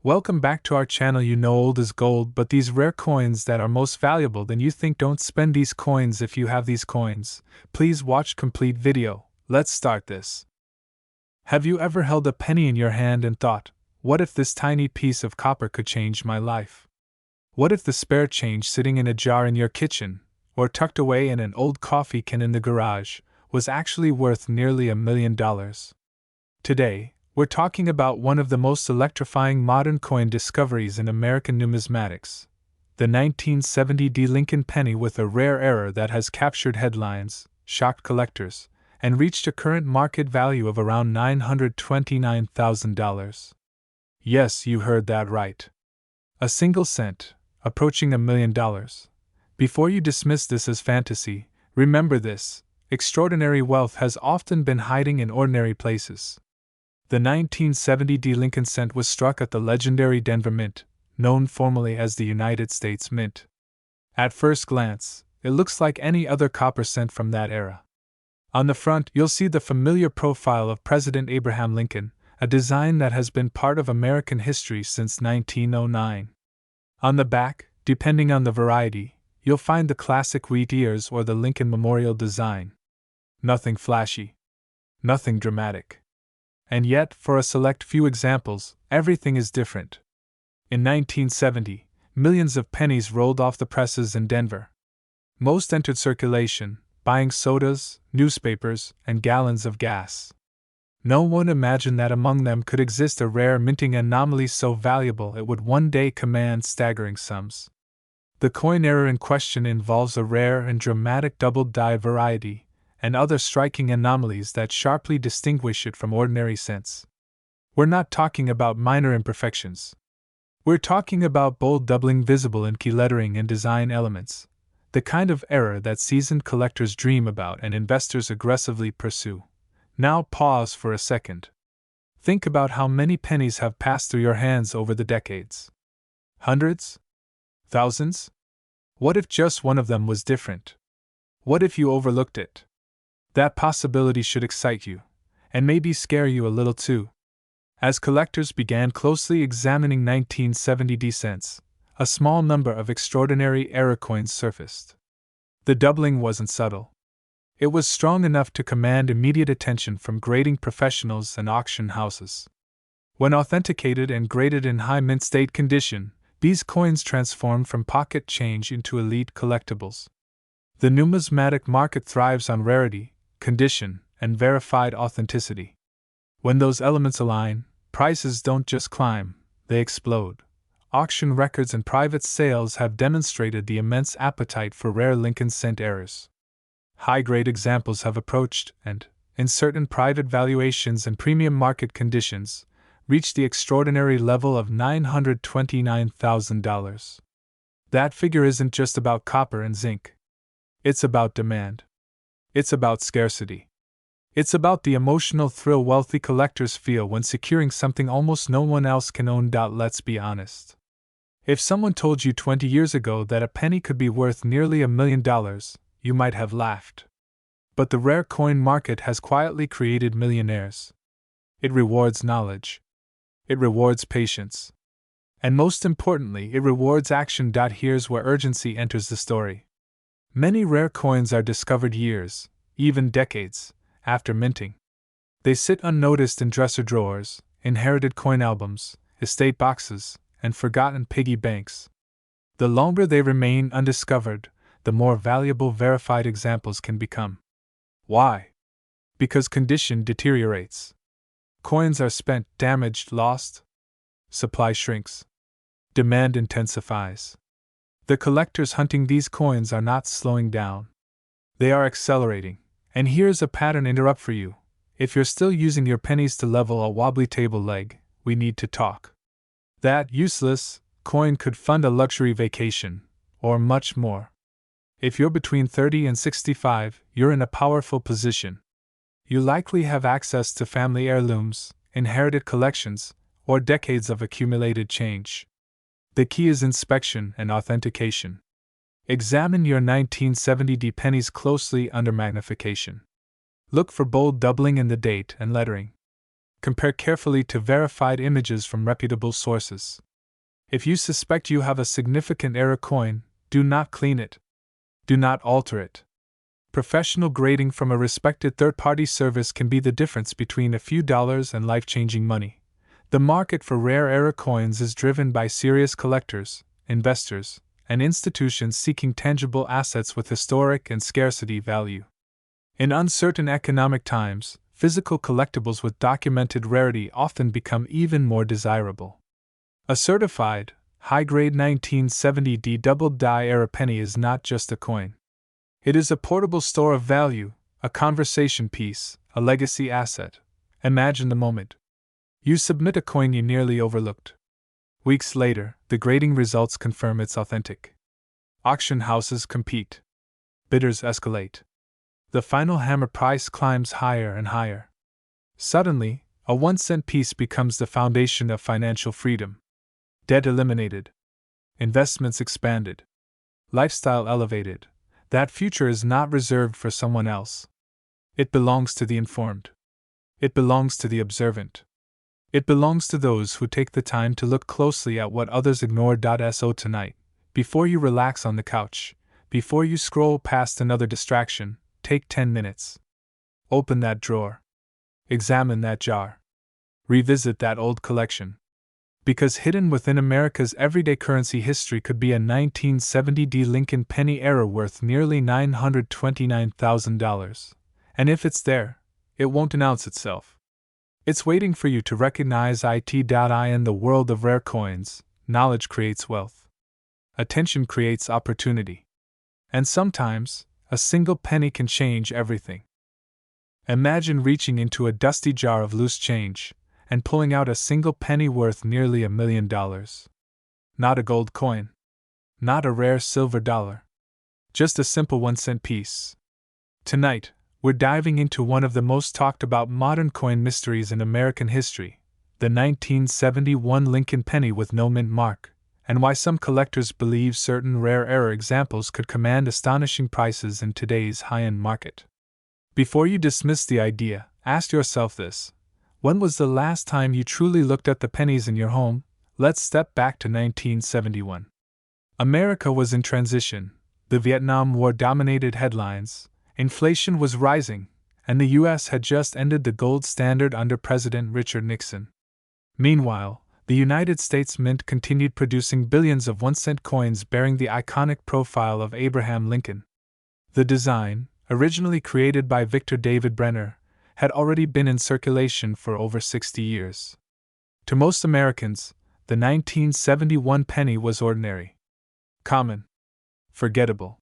Welcome back to our channel. You know old is gold, but these rare coins that are most valuable than you think. Don't spend these coins if you have these coins. Please watch complete video. Let's start this. Have you ever held a penny in your hand and thought, what if this tiny piece of copper could change my life? What if the spare change sitting in a jar in your kitchen, or tucked away in an old coffee can in the garage, was actually worth nearly $1 million? Today, we're talking about one of the most electrifying modern coin discoveries in American numismatics, the 1970 D. Lincoln penny, with a rare error that has captured headlines, shocked collectors, and reached a current market value of around $929,000. Yes, you heard that right. A single cent, approaching $1 million. Before you dismiss this as fantasy, remember this: extraordinary wealth has often been hiding in ordinary places. The 1970 D. Lincoln cent was struck at the legendary Denver Mint, known formally as the United States Mint. At first glance, it looks like any other copper cent from that era. On the front, you'll see the familiar profile of President Abraham Lincoln, a design that has been part of American history since 1909. On the back, depending on the variety, you'll find the classic wheat ears or the Lincoln Memorial design. Nothing flashy. Nothing dramatic. And yet, for a select few examples, everything is different. In 1970, millions of pennies rolled off the presses in Denver. Most entered circulation, buying sodas, newspapers, and gallons of gas. No one imagined that among them could exist a rare minting anomaly so valuable it would one day command staggering sums. The coin error in question involves a rare and dramatic doubled die variety, and other striking anomalies that sharply distinguish it from ordinary cents. We're not talking about minor imperfections. We're talking about bold doubling visible in key lettering and design elements, the kind of error that seasoned collectors dream about and investors aggressively pursue. Now pause for a second. Think about how many pennies have passed through your hands over the decades. Hundreds? Thousands? What if just one of them was different? What if you overlooked it? That possibility should excite you, and maybe scare you a little too. As collectors began closely examining 1970 D cents, a small number of extraordinary error coins surfaced. The doubling wasn't subtle. It was strong enough to command immediate attention from grading professionals and auction houses. When authenticated and graded in high mint state condition, these coins transformed from pocket change into elite collectibles. The numismatic market thrives on rarity, condition, and verified authenticity. When those elements align, prices don't just climb, they explode. Auction records and private sales have demonstrated the immense appetite for rare Lincoln cent errors. High-grade examples have approached and, in certain private valuations and premium market conditions, reached the extraordinary level of $929,000. That figure isn't just about copper and zinc. It's about demand. It's about scarcity. It's about the emotional thrill wealthy collectors feel when securing something almost no one else can own. Let's be honest. If someone told you 20 years ago that a penny could be worth nearly $1 million, you might have laughed. But the rare coin market has quietly created millionaires. It rewards knowledge. It rewards patience. And most importantly, it rewards action. Here's where urgency enters the story. Many rare coins are discovered years, even decades, after minting. They sit unnoticed in dresser drawers, inherited coin albums, estate boxes, and forgotten piggy banks. The longer they remain undiscovered, the more valuable verified examples can become. Why? Because condition deteriorates. Coins are spent, damaged, lost. Supply shrinks. Demand intensifies. The collectors hunting these coins are not slowing down. They are accelerating. And here's a pattern interrupt for you. If you're still using your pennies to level a wobbly table leg, we need to talk. That useless coin could fund a luxury vacation, or much more. If you're between 30 and 65, you're in a powerful position. You likely have access to family heirlooms, inherited collections, or decades of accumulated change. The key is inspection and authentication. Examine your 1970 D pennies closely under magnification. Look for bold doubling in the date and lettering. Compare carefully to verified images from reputable sources. If you suspect you have a significant error coin, do not clean it. Do not alter it. Professional grading from a respected third-party service can be the difference between a few dollars and life-changing money. The market for rare error coins is driven by serious collectors, investors, and institutions seeking tangible assets with historic and scarcity value. In uncertain economic times, physical collectibles with documented rarity often become even more desirable. A certified, high-grade 1970D double-die era penny is not just a coin. It is a portable store of value, a conversation piece, a legacy asset. Imagine the moment. You submit a coin you nearly overlooked. Weeks later, the grading results confirm it's authentic. Auction houses compete. Bidders escalate. The final hammer price climbs higher and higher. Suddenly, a 1-cent piece becomes the foundation of financial freedom. Debt eliminated. Investments expanded. Lifestyle elevated. That future is not reserved for someone else. It belongs to the informed. It belongs to the observant. It belongs to those who take the time to look closely at what others ignore. So tonight, before you relax on the couch, before you scroll past another distraction, take 10 minutes. Open that drawer. Examine that jar. Revisit that old collection. Because hidden within America's everyday currency history could be a 1970D Lincoln penny error worth nearly $929,000. And if it's there, it won't announce itself. It's waiting for you to recognize it. In the world of rare coins, knowledge creates wealth. Attention creates opportunity. And sometimes, a single penny can change everything. Imagine reaching into a dusty jar of loose change and pulling out a single penny worth nearly $1 million. Not a gold coin. Not a rare silver dollar. Just a simple 1-cent piece. Tonight, we're diving into one of the most talked about modern coin mysteries in American history, the 1971 Lincoln penny with no mint mark, and why some collectors believe certain rare error examples could command astonishing prices in today's high-end market. Before you dismiss the idea, ask yourself this. When was the last time you truly looked at the pennies in your home? Let's step back to 1971. America was in transition. The Vietnam War dominated headlines, inflation was rising, and the U.S. had just ended the gold standard under President Richard Nixon. Meanwhile, the United States Mint continued producing billions of 1-cent coins bearing the iconic profile of Abraham Lincoln. The design, originally created by Victor David Brenner, had already been in circulation for over 60 years. To most Americans, the 1971 penny was ordinary, common, forgettable.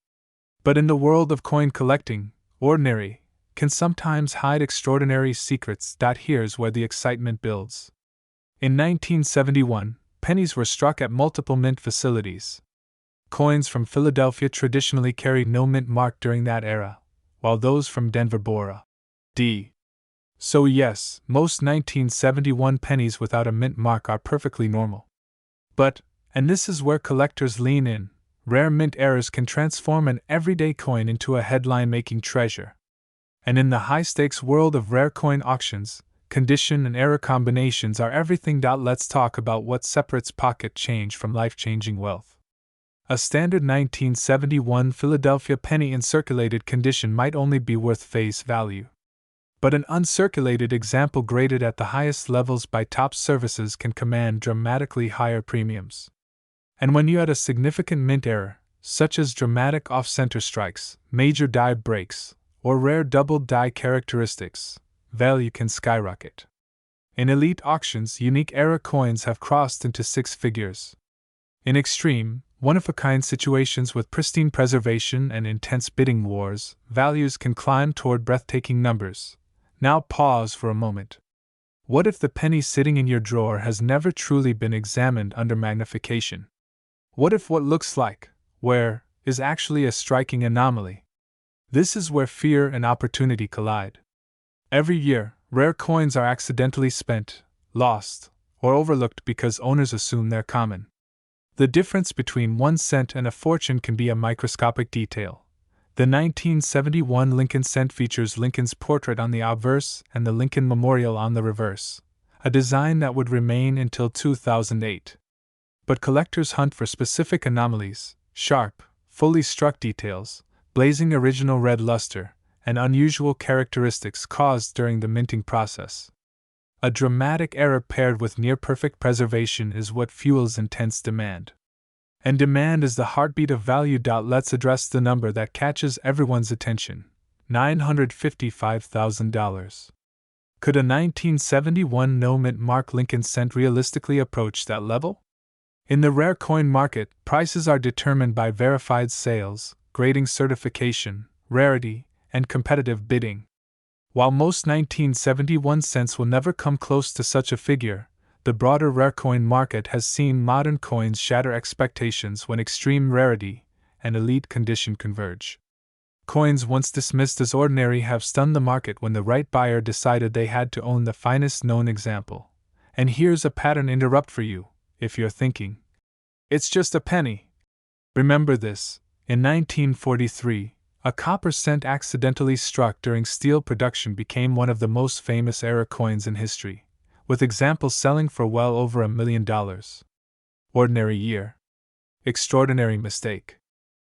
But in the world of coin collecting, ordinary can sometimes hide extraordinary secrets. Here's where the excitement builds. In 1971, pennies were struck at multiple mint facilities. Coins from Philadelphia traditionally carried no mint mark during that era, while those from Denver bore a.d. So yes, most 1971 pennies without a mint mark are perfectly normal. But, and this is where collectors lean in, rare mint errors can transform an everyday coin into a headline-making treasure. And in the high-stakes world of rare coin auctions, condition and error combinations are everything. Let's talk about what separates pocket change from life-changing wealth. A standard 1971 Philadelphia penny in circulated condition might only be worth face value. But an uncirculated example graded at the highest levels by top services can command dramatically higher premiums. And when you add a significant mint error, such as dramatic off-center strikes, major die breaks, or rare double die characteristics, value can skyrocket. In elite auctions, unique error coins have crossed into 6 figures. In extreme, one-of-a-kind situations with pristine preservation and intense bidding wars, values can climb toward breathtaking numbers. Now pause for a moment. What if the penny sitting in your drawer has never truly been examined under magnification? What if what looks like, where, is actually a striking anomaly? This is where fear and opportunity collide. Every year, rare coins are accidentally spent, lost, or overlooked because owners assume they're common. The difference between 1 cent and a fortune can be a microscopic detail. The 1971 Lincoln cent features Lincoln's portrait on the obverse and the Lincoln Memorial on the reverse, a design that would remain until 2008. But collectors hunt for specific anomalies, sharp, fully struck details, blazing original red luster, and unusual characteristics caused during the minting process. A dramatic error paired with near-perfect preservation is what fuels intense demand. And demand is the heartbeat of value. Let's address the number that catches everyone's attention: $955,000. Could a 1971 no-mint mark Lincoln cent realistically approach that level? In the rare coin market, prices are determined by verified sales, grading certification, rarity, and competitive bidding. While most 1971 cents will never come close to such a figure, the broader rare coin market has seen modern coins shatter expectations when extreme rarity and elite condition converge. Coins once dismissed as ordinary have stunned the market when the right buyer decided they had to own the finest known example. And here's a pattern interrupt for you, if you're thinking, "It's just a penny." Remember this: in 1943, a copper cent accidentally struck during steel production became one of the most famous error coins in history, with examples selling for well over $1 million. Ordinary year. Extraordinary mistake.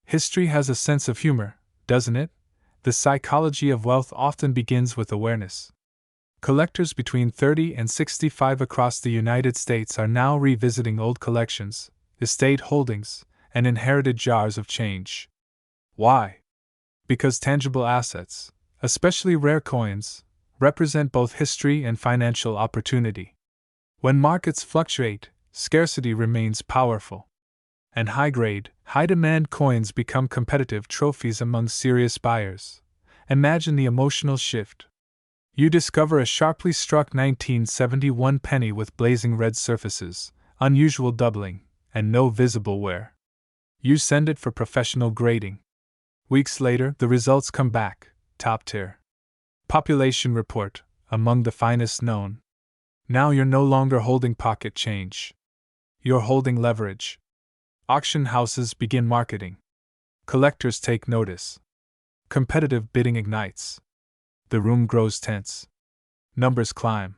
History has a sense of humor, doesn't it? The psychology of wealth often begins with awareness. Collectors between 30 and 65 across the United States are now revisiting old collections, estate holdings, and inherited jars of change. Why? Because tangible assets, especially rare coins, represent both history and financial opportunity. When markets fluctuate, scarcity remains powerful. And high-grade, high-demand coins become competitive trophies among serious buyers. Imagine the emotional shift. You discover a sharply struck 1971 penny with blazing red surfaces, unusual doubling, and no visible wear. You send it for professional grading. Weeks later, the results come back, top tier. Population report, among the finest known. Now you're no longer holding pocket change. You're holding leverage. Auction houses begin marketing. Collectors take notice. Competitive bidding ignites. The room grows tense. Numbers climb.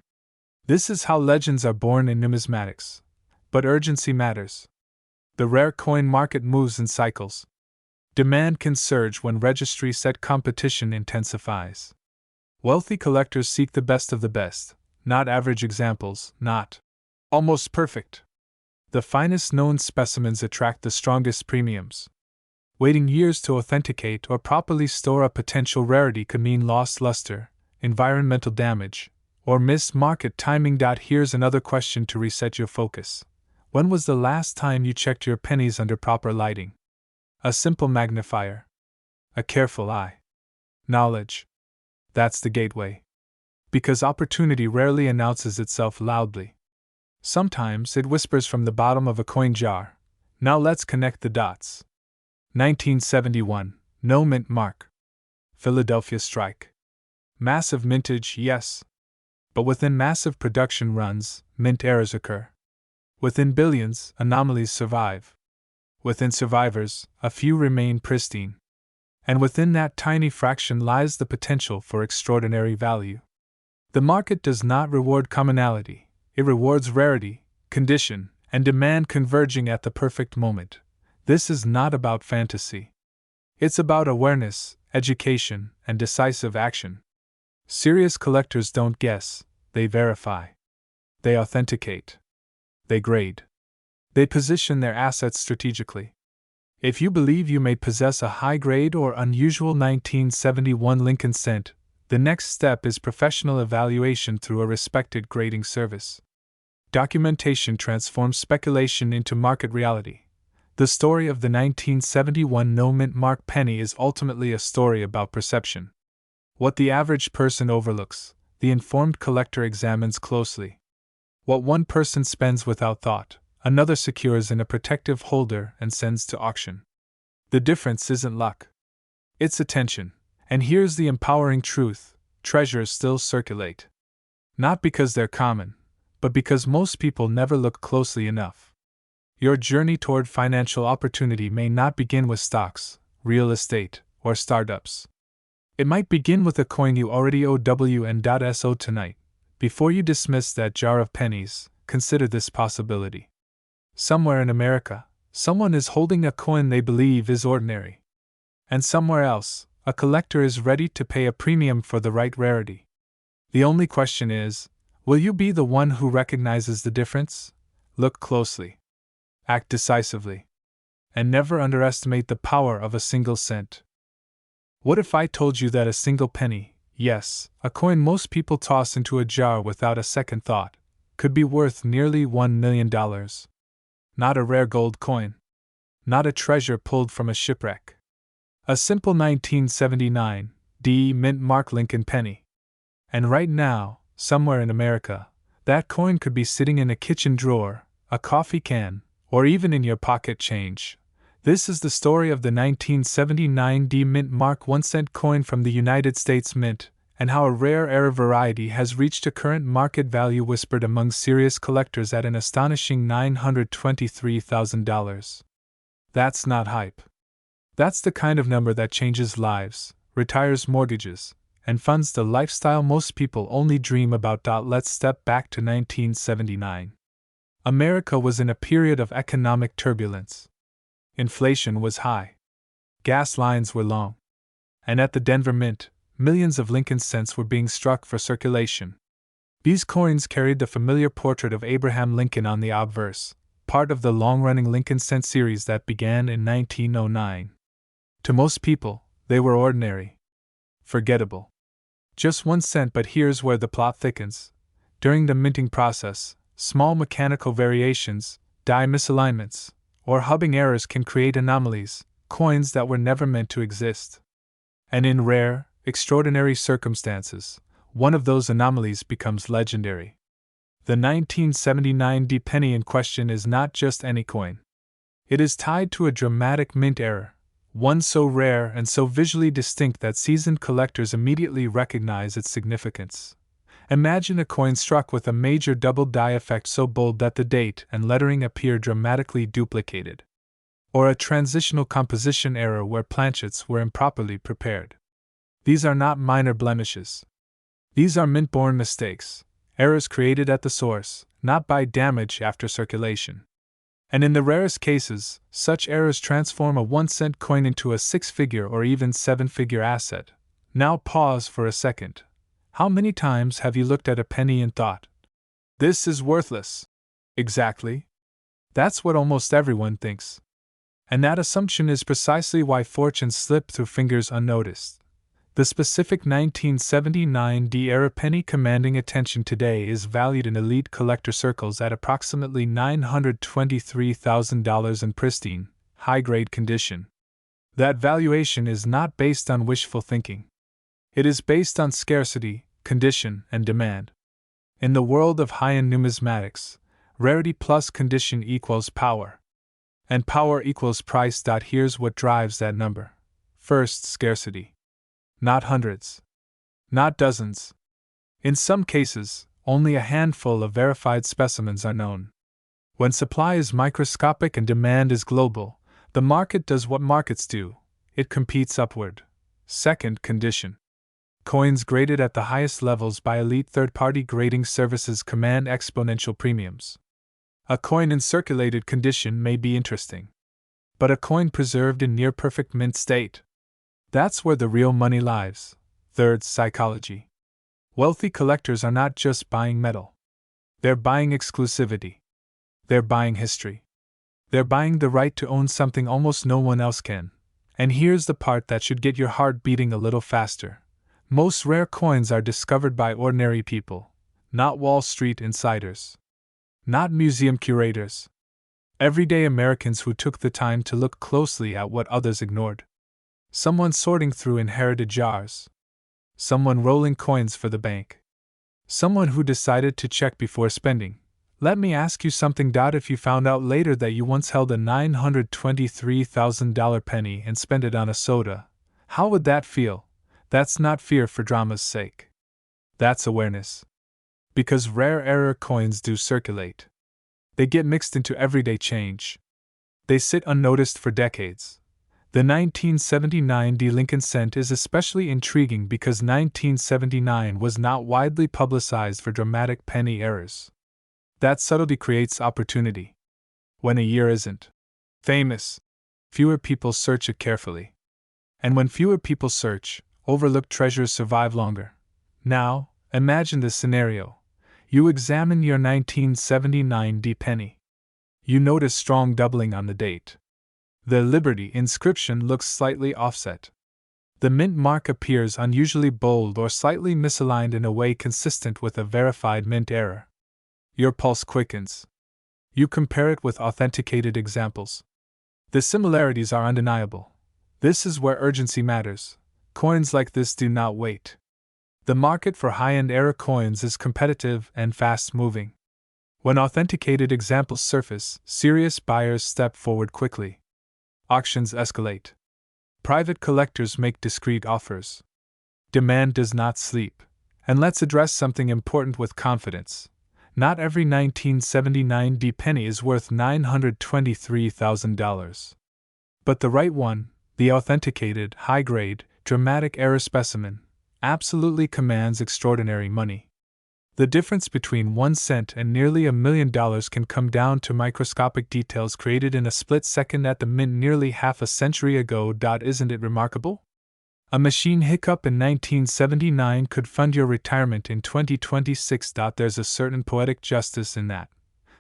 This is how legends are born in numismatics. But urgency matters. The rare coin market moves in cycles. Demand can surge when registry set competition intensifies. Wealthy collectors seek the best of the best, not average examples, not almost perfect. The finest known specimens attract the strongest premiums. Waiting years to authenticate or properly store a potential rarity could mean lost luster, environmental damage, or missed market timing. Here's another question to reset your focus. When was the last time you checked your pennies under proper lighting? A simple magnifier. A careful eye. Knowledge. That's the gateway. Because opportunity rarely announces itself loudly. Sometimes it whispers from the bottom of a coin jar. Now let's connect the dots. 1971, no mint mark. Philadelphia strike. Massive mintage, yes. But within massive production runs, mint errors occur. Within billions, anomalies survive. Within survivors, a few remain pristine. And within that tiny fraction lies the potential for extraordinary value. The market does not reward commonality. It rewards rarity, condition, and demand converging at the perfect moment. This is not about fantasy. It's about awareness, education, and decisive action. Serious collectors don't guess, they verify. They authenticate. They grade. They position their assets strategically. If you believe you may possess a high-grade or unusual 1971 Lincoln cent, the next step is professional evaluation through a respected grading service. Documentation transforms speculation into market reality. The story of the 1971 no-mint mark penny is ultimately a story about perception. What the average person overlooks, the informed collector examines closely. What one person spends without thought, another secures in a protective holder and sends to auction. The difference isn't luck. It's attention. And here's the empowering truth: treasures still circulate. Not because they're common, but because most people never look closely enough. Your journey toward financial opportunity may not begin with stocks, real estate, or startups. It might begin with a coin you already owe WN.SO tonight. before you dismiss that jar of pennies, consider this possibility. Somewhere in America, someone is holding a coin they believe is ordinary. And somewhere else, a collector is ready to pay a premium for the right rarity. The only question is, will you be the one who recognizes the difference? Look closely. Act decisively. And never underestimate the power of a single cent. What if I told you that a single penny, yes, a coin most people toss into a jar without a second thought, could be worth nearly $1 million? Not a rare gold coin. Not a treasure pulled from a shipwreck. A simple 1979 D mint mark Lincoln penny. And right now, somewhere in America, that coin could be sitting in a kitchen drawer, a coffee can, or even in your pocket change. This is the story of the 1979 D mint mark 1 cent coin from the United States Mint, and how a rare era variety has reached a current market value whispered among serious collectors at an astonishing $923,000. That's not hype. That's the kind of number that changes lives, retires mortgages, and funds the lifestyle most people only dream about. Let's step back to 1979. America was in a period of economic turbulence. Inflation was high. Gas lines were long. And at the Denver Mint, millions of Lincoln cents were being struck for circulation. These coins carried the familiar portrait of Abraham Lincoln on the obverse, part of the long-running Lincoln cent series that began in 1909. To most people, they were ordinary. Forgettable. Just 1 cent, but here's where the plot thickens. During the minting process, small mechanical variations, die misalignments, or hubbing errors can create anomalies, coins that were never meant to exist. And in rare, extraordinary circumstances, one of those anomalies becomes legendary. The 1979 D penny in question is not just any coin. It is tied to a dramatic mint error, one so rare and so visually distinct that seasoned collectors immediately recognize its significance. Imagine a coin struck with a major double die effect so bold that the date and lettering appear dramatically duplicated. Or a transitional composition error where planchets were improperly prepared. These are not minor blemishes. These are mint-born mistakes, errors created at the source, not by damage after circulation. And in the rarest cases, such errors transform a 1 cent coin into a 6-figure or even 7-figure asset. Now pause for a second. How many times have you looked at a penny and thought, "This is worthless"? Exactly. That's what almost everyone thinks. And that assumption is precisely why fortunes slip through fingers unnoticed. The specific 1979 D-era penny commanding attention today is valued in elite collector circles at approximately $923,000 in pristine, high-grade condition. That valuation is not based on wishful thinking. It is based on scarcity, condition, and demand. In the world of high-end numismatics, rarity plus condition equals power. And power equals price. Here's what drives that number. First, scarcity. Not hundreds. Not dozens. In some cases, only a handful of verified specimens are known. When supply is microscopic and demand is global, the market does what markets do: it competes upward. Second, condition. Coins graded at the highest levels by elite third-party grading services command exponential premiums. A coin in circulated condition may be interesting, but a coin preserved in near-perfect mint state, that's where the real money lies. Third, psychology. Wealthy collectors are not just buying metal. They're buying exclusivity. They're buying history. They're buying the right to own something almost no one else can. And here's the part that should get your heart beating a little faster. Most rare coins are discovered by ordinary people, not Wall Street insiders. Not museum curators. Everyday Americans who took the time to look closely at what others ignored. Someone sorting through inherited jars. Someone rolling coins for the bank. Someone who decided to check before spending. Let me ask you something. If you found out later that you once held a $923,000 penny and spent it on a soda, how would that feel? That's not fear for drama's sake. That's awareness. Because rare error coins do circulate. They get mixed into everyday change. They sit unnoticed for decades. The 1979 D Lincoln cent is especially intriguing because 1979 was not widely publicized for dramatic penny errors. That subtlety creates opportunity. When a year isn't famous, fewer people search it carefully. And when fewer people search, overlooked treasures survive longer. Now, imagine this scenario. You examine your 1979 D penny. You notice strong doubling on the date. The Liberty inscription looks slightly offset. The mint mark appears unusually bold or slightly misaligned in a way consistent with a verified mint error. Your pulse quickens. You compare it with authenticated examples. The similarities are undeniable. This is where urgency matters. Coins like this do not wait. The market for high-end error coins is competitive and fast-moving. When authenticated examples surface, serious buyers step forward quickly. Auctions escalate. Private collectors make discreet offers. Demand does not sleep. And let's address something important with confidence. Not every 1979 D penny is worth $923,000. But the right one, the authenticated, high-grade, dramatic error specimen, absolutely commands extraordinary money. The difference between 1 cent and nearly $1 million can come down to microscopic details created in a split second at the mint nearly half a century ago. Isn't it remarkable? A machine hiccup in 1979 could fund your retirement in 2026. There's a certain poetic justice in that.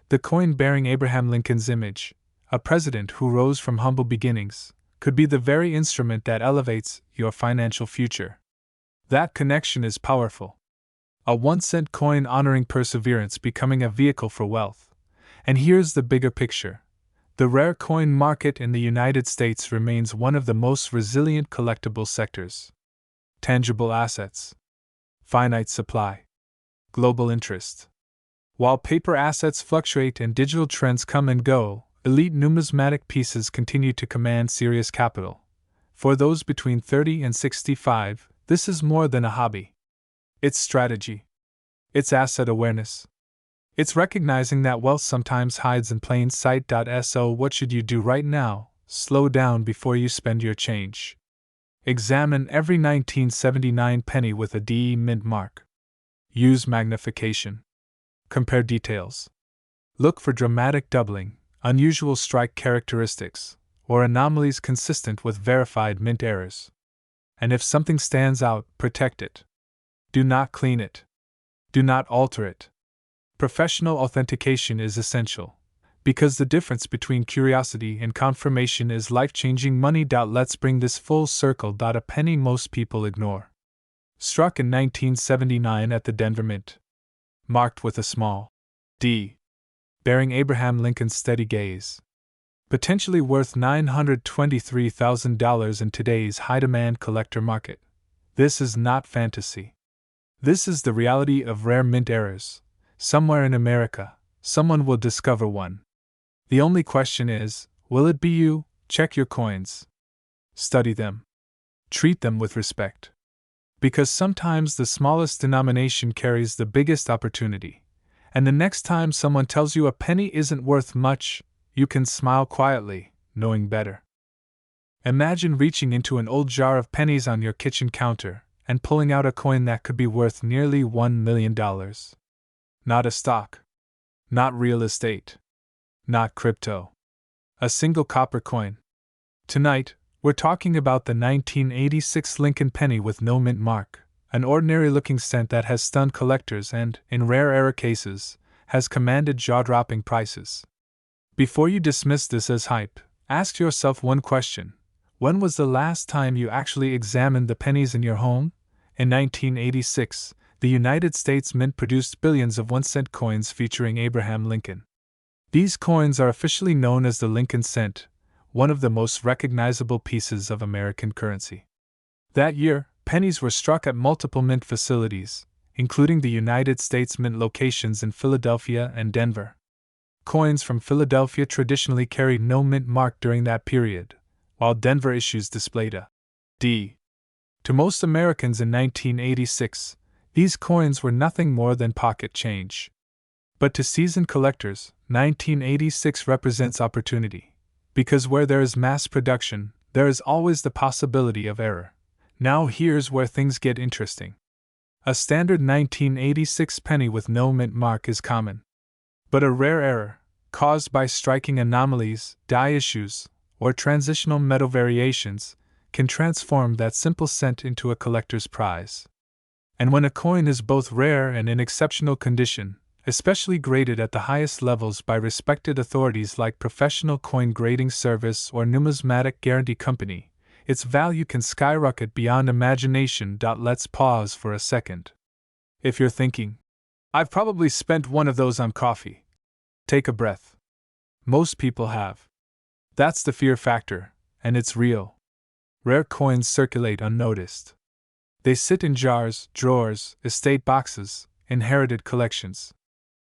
The coin bearing Abraham Lincoln's image, a president who rose from humble beginnings, could be the very instrument that elevates your financial future. That connection is powerful. A 1-cent coin honoring perseverance, becoming a vehicle for wealth. And here's the bigger picture. The rare coin market in the United States remains one of the most resilient collectible sectors. Tangible assets. Finite supply. Global interest. While paper assets fluctuate and digital trends come and go, elite numismatic pieces continue to command serious capital. For those between 30 and 65, this is more than a hobby. It's strategy. It's asset awareness. It's recognizing that wealth sometimes hides in plain sight. So what should you do right now? Slow down before you spend your change. Examine every 1979 penny with a DE mint mark. Use magnification. Compare details. Look for dramatic doubling, unusual strike characteristics, or anomalies consistent with verified mint errors. And if something stands out, protect it. Do not clean it. Do not alter it. Professional authentication is essential, because the difference between curiosity and confirmation is life-changing money. Let's bring this full circle. A penny most people ignore. Struck in 1979 at the Denver Mint. Marked with a small D. Bearing Abraham Lincoln's steady gaze. Potentially worth $923,000 in today's high-demand collector market. This is not fantasy. This is the reality of rare mint errors. Somewhere in America, someone will discover one. The only question is, will it be you? Check your coins. Study them. Treat them with respect. Because sometimes the smallest denomination carries the biggest opportunity. And the next time someone tells you a penny isn't worth much, you can smile quietly, knowing better. Imagine reaching into an old jar of pennies on your kitchen counter and pulling out a coin that could be worth nearly $1 million. Not a stock. Not real estate. Not crypto. A single copper coin. Tonight, we're talking about the 1986 Lincoln penny with no mint mark, an ordinary-looking cent that has stunned collectors and, in rare error cases, has commanded jaw-dropping prices. Before you dismiss this as hype, ask yourself one question. When was the last time you actually examined the pennies in your home? In 1986, the United States Mint produced billions of 1-cent coins featuring Abraham Lincoln. These coins are officially known as the Lincoln cent, one of the most recognizable pieces of American currency. That year, pennies were struck at multiple mint facilities, including the United States Mint locations in Philadelphia and Denver. Coins from Philadelphia traditionally carried no mint mark during that period, while Denver issues displayed a D. To most Americans in 1986, these coins were nothing more than pocket change. But to seasoned collectors, 1986 represents opportunity, because where there is mass production, there is always the possibility of error. Now here's where things get interesting. A standard 1986 penny with no mint mark is common. But a rare error, caused by striking anomalies, die issues, or transitional metal variations, can transform that simple cent into a collector's prize. And when a coin is both rare and in exceptional condition, especially graded at the highest levels by respected authorities like Professional Coin Grading Service or Numismatic Guarantee Company, its value can skyrocket beyond imagination. Let's pause for a second. If you're thinking, I've probably spent one of those on coffee. Take a breath. Most people have. That's the fear factor, and it's real. Rare coins circulate unnoticed. They sit in jars, drawers, estate boxes, inherited collections.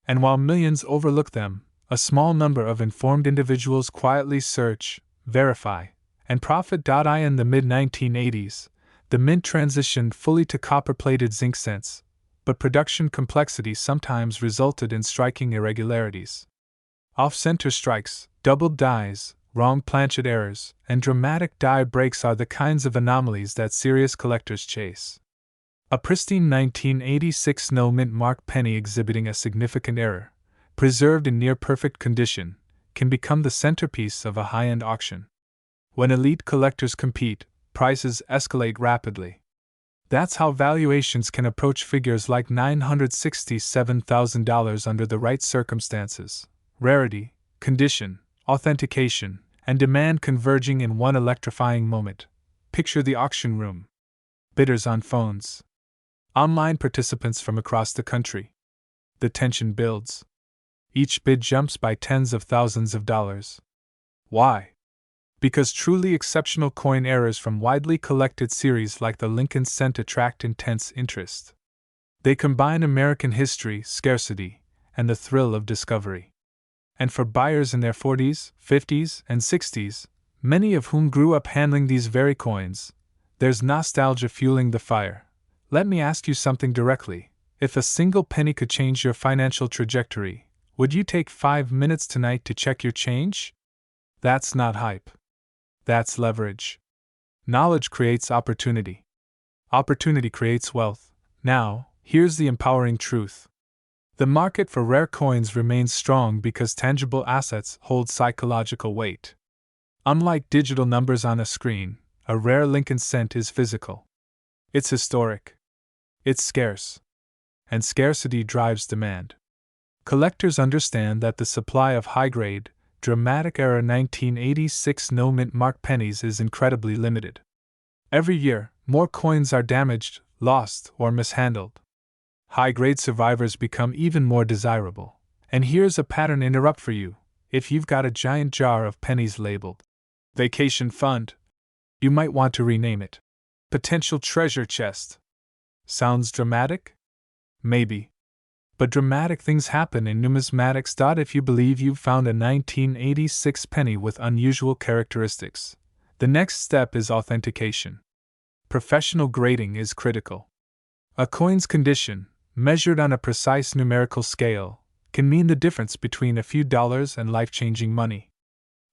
And while millions overlook them, a small number of informed individuals quietly search, verify, and profit. In the mid-1980s, the mint transitioned fully to copper-plated zinc cents, but production complexity sometimes resulted in striking irregularities. Off-center strikes, doubled dies, wrong planchet errors, and dramatic die breaks are the kinds of anomalies that serious collectors chase. A pristine 1986 no-mint mark penny exhibiting a significant error, preserved in near-perfect condition, can become the centerpiece of a high-end auction. When elite collectors compete, prices escalate rapidly. That's how valuations can approach figures like $967,000 under the right circumstances. Rarity, condition, authentication, and demand converging in one electrifying moment. Picture the auction room. Bidders on phones. Online participants from across the country. The tension builds. Each bid jumps by tens of thousands of dollars. Why? Because truly exceptional coin errors from widely collected series like the Lincoln Cent attract intense interest. They combine American history, scarcity, and the thrill of discovery. And for buyers in their 40s, 50s, and 60s, many of whom grew up handling these very coins, there's nostalgia fueling the fire. Let me ask you something directly. If a single penny could change your financial trajectory, would you take 5 minutes tonight to check your change? That's not hype. That's leverage. Knowledge creates opportunity. Opportunity creates wealth. Now, here's the empowering truth. The market for rare coins remains strong because tangible assets hold psychological weight. Unlike digital numbers on a screen, a rare Lincoln Cent is physical. It's historic. It's scarce. And scarcity drives demand. Collectors understand that the supply of high-grade, dramatic era 1986 no-mint mark pennies is incredibly limited. Every year, more coins are damaged, lost, or mishandled. High-grade survivors become even more desirable. And here's a pattern interrupt for you. If you've got a giant jar of pennies labeled Vacation Fund, you might want to rename it Potential Treasure Chest. Sounds dramatic? Maybe. But dramatic things happen in numismatics. If you believe you've found a 1986 penny with unusual characteristics, the next step is authentication. Professional grading is critical. A coin's condition, measured on a precise numerical scale, can mean the difference between a few dollars and life-changing money.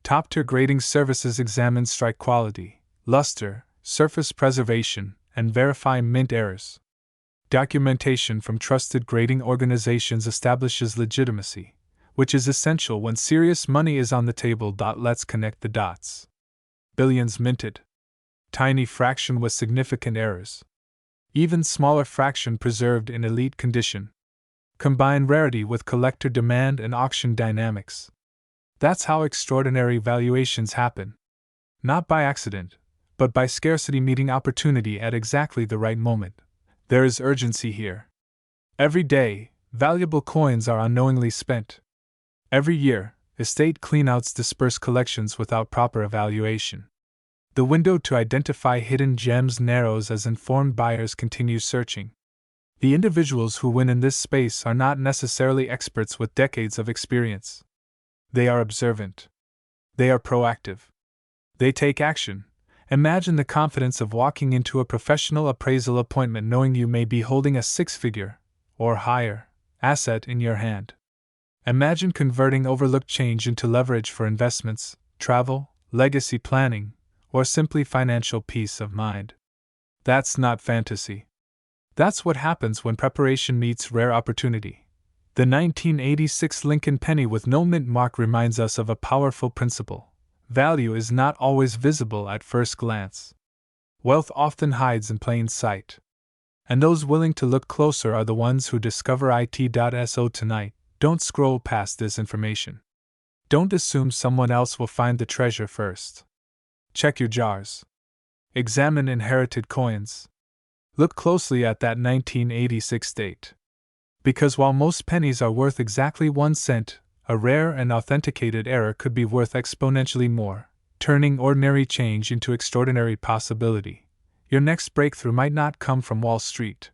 Top-tier grading services examine strike quality, luster, surface preservation, and verify mint errors. Documentation from trusted grading organizations establishes legitimacy, which is essential when serious money is on the table. Let's connect the dots. Billions minted. Tiny fraction with significant errors. Even smaller fraction preserved in elite condition. Combine rarity with collector demand and auction dynamics. That's how extraordinary valuations happen. Not by accident, but by scarcity meeting opportunity at exactly the right moment. There is urgency here. Every day, valuable coins are unknowingly spent. Every year, estate cleanouts disperse collections without proper evaluation. The window to identify hidden gems narrows as informed buyers continue searching. The individuals who win in this space are not necessarily experts with decades of experience. They are observant. They are proactive. They take action. Imagine the confidence of walking into a professional appraisal appointment knowing you may be holding a six-figure, or higher, asset in your hand. Imagine converting overlooked change into leverage for investments, travel, legacy planning, or simply financial peace of mind. That's not fantasy. That's what happens when preparation meets rare opportunity. The 1986 Lincoln penny with no mint mark reminds us of a powerful principle. Value is not always visible at first glance. Wealth often hides in plain sight. And those willing to look closer are the ones who discover it.so tonight. Don't scroll past this information. Don't assume someone else will find the treasure first. Check your jars. Examine inherited coins. Look closely at that 1986 date. Because while most pennies are worth exactly 1 cent, a rare and authenticated error could be worth exponentially more, turning ordinary change into extraordinary possibility. Your next breakthrough might not come from Wall Street.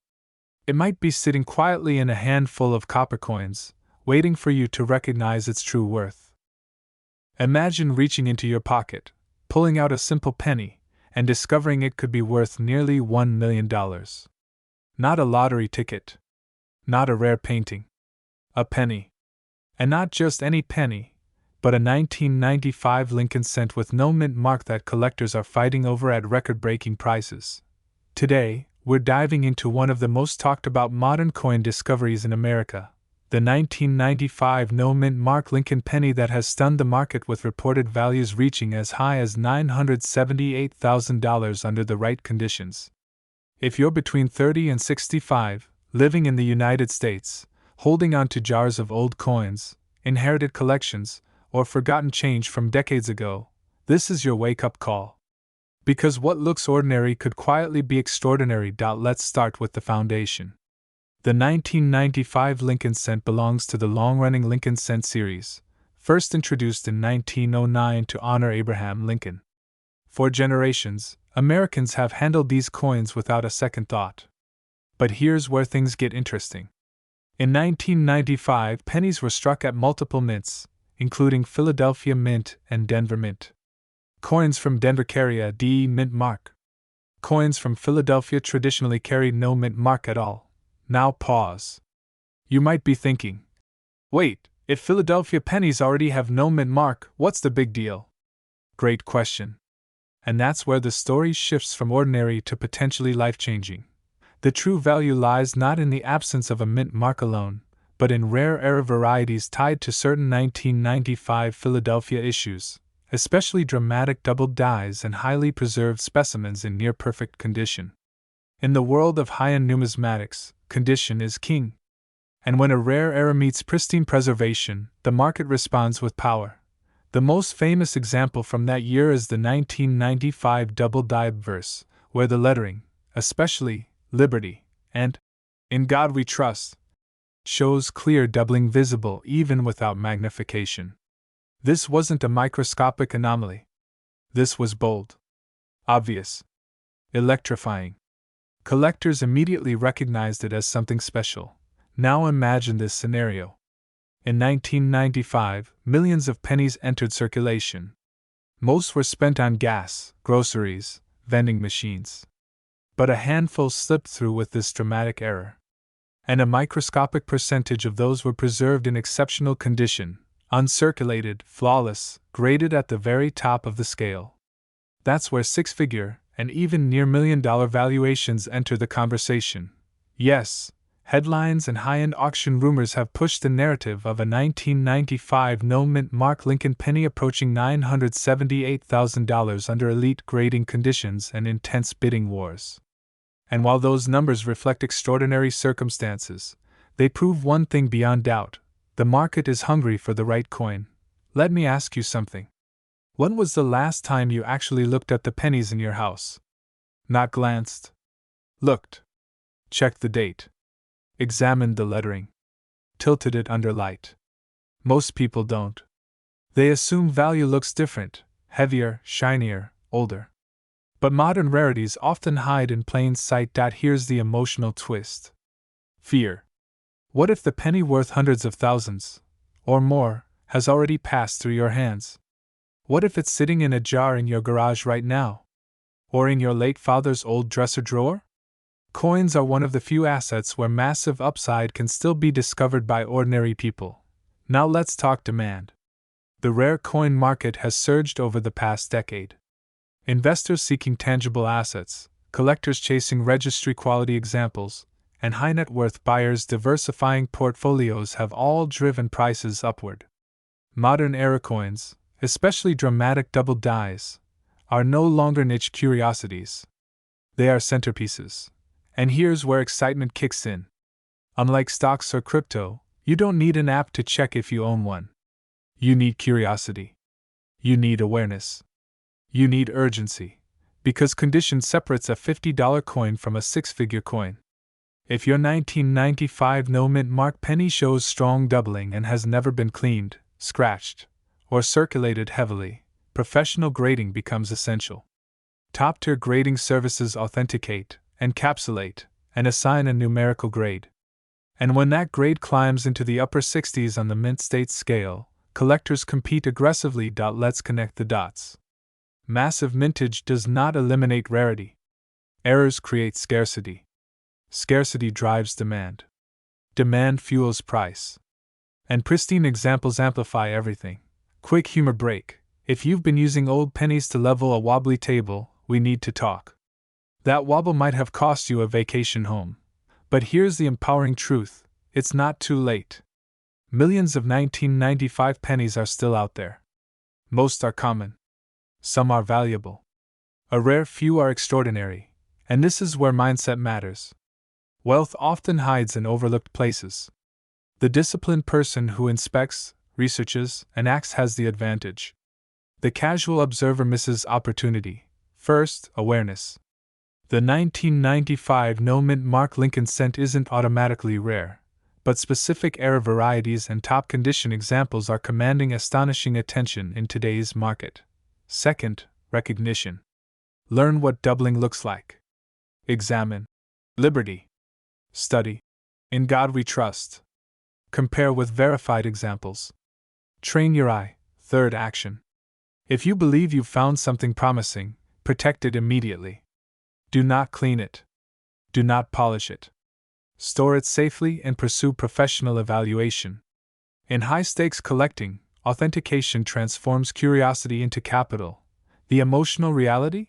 It might be sitting quietly in a handful of copper coins, waiting for you to recognize its true worth. Imagine reaching into your pocket, pulling out a simple penny, and discovering it could be worth nearly $1 million. Not a lottery ticket. Not a rare painting. A penny. And not just any penny, but a 1995 Lincoln cent with no mint mark that collectors are fighting over at record-breaking prices. Today, we're diving into one of the most talked about modern coin discoveries in America, the 1995 no mint mark Lincoln penny that has stunned the market with reported values reaching as high as $978,000 under the right conditions. If you're between 30 and 65, living in the United States, holding on to jars of old coins, inherited collections, or forgotten change from decades ago, this is your wake-up call. Because what looks ordinary could quietly be extraordinary. Let's start with the foundation. The 1995 Lincoln cent belongs to the long-running Lincoln cent series, first introduced in 1909 to honor Abraham Lincoln. For generations, Americans have handled these coins without a second thought. But here's where things get interesting. In 1995, pennies were struck at multiple mints, including Philadelphia Mint and Denver Mint. Coins from Denver carry a D mint mark. Coins from Philadelphia traditionally carry no mint mark at all. Now pause. You might be thinking, wait, if Philadelphia pennies already have no mint mark, what's the big deal? Great question. And that's where the story shifts from ordinary to potentially life-changing. The true value lies not in the absence of a mint mark alone, but in rare era varieties tied to certain 1995 Philadelphia issues, especially dramatic double dies and highly preserved specimens in near-perfect condition. In the world of high-end numismatics, condition is king. And when a rare era meets pristine preservation, the market responds with power. The most famous example from that year is the 1995 double die verse, where the lettering, especially Liberty, and In God We Trust, shows clear doubling visible even without magnification. This wasn't a microscopic anomaly. This was bold, obvious, electrifying. Collectors immediately recognized it as something special. Now imagine this scenario. In 1995, millions of pennies entered circulation. Most were spent on gas, groceries, vending machines. But a handful slipped through with this dramatic error. And a microscopic percentage of those were preserved in exceptional condition, uncirculated, flawless, graded at the very top of the scale. That's where six-figure, and even near million-dollar valuations enter the conversation. Yes, headlines and high-end auction rumors have pushed the narrative of a 1995 no-mint mark Lincoln penny approaching $978,000 under elite grading conditions and intense bidding wars. And while those numbers reflect extraordinary circumstances, they prove one thing beyond doubt: the market is hungry for the right coin. Let me ask you something. When was the last time you actually looked at the pennies in your house? Not glanced. Looked. Checked the date. Examined the lettering. Tilted it under light. Most people don't. They assume value looks different, heavier, shinier, older. But modern rarities often hide in plain sight. Here's the emotional twist. Fear. What if the penny worth hundreds of thousands, or more, has already passed through your hands? What if it's sitting in a jar in your garage right now? Or in your late father's old dresser drawer? Coins are one of the few assets where massive upside can still be discovered by ordinary people. Now let's talk demand. The rare coin market has surged over the past decade. Investors seeking tangible assets, collectors chasing registry quality examples, and high net worth buyers diversifying portfolios have all driven prices upward. Modern era coins, especially dramatic double dies, are no longer niche curiosities. They are centerpieces. And here's where excitement kicks in. Unlike stocks or crypto, you don't need an app to check if you own one. You need curiosity. You need awareness. You need urgency. Because condition separates a $50 coin from a six-figure coin. If your 1995 no-mint mark penny shows strong doubling and has never been cleaned, scratched, or circulated heavily, professional grading becomes essential. Top-tier grading services authenticate, encapsulate, and assign a numerical grade. And when that grade climbs into the upper 60s on the mint state scale, collectors compete aggressively. Let's connect the dots. Massive mintage does not eliminate rarity. Errors create scarcity. Scarcity drives demand. Demand fuels price. And pristine examples amplify everything. Quick humor break. If you've been using old pennies to level a wobbly table, we need to talk. That wobble might have cost you a vacation home. But here's the empowering truth: it's not too late. Millions of 1995 pennies are still out there. Most are common. Some are valuable. A rare few are extraordinary. And this is where mindset matters. Wealth often hides in overlooked places. The disciplined person who inspects, researches, and acts has the advantage. The casual observer misses opportunity. First, awareness. The 1995 no-mint mark Lincoln cent isn't automatically rare, but specific era varieties and top condition examples are commanding astonishing attention in today's market. Second, recognition. Learn what doubling looks like. Examine. Liberty. Study. In God we trust. Compare with verified examples. Train your eye. Third, action. If you believe you've found something promising, protect it immediately. Do not clean it. Do not polish it. Store it safely and pursue professional evaluation. In high-stakes collecting, authentication transforms curiosity into capital. The emotional reality?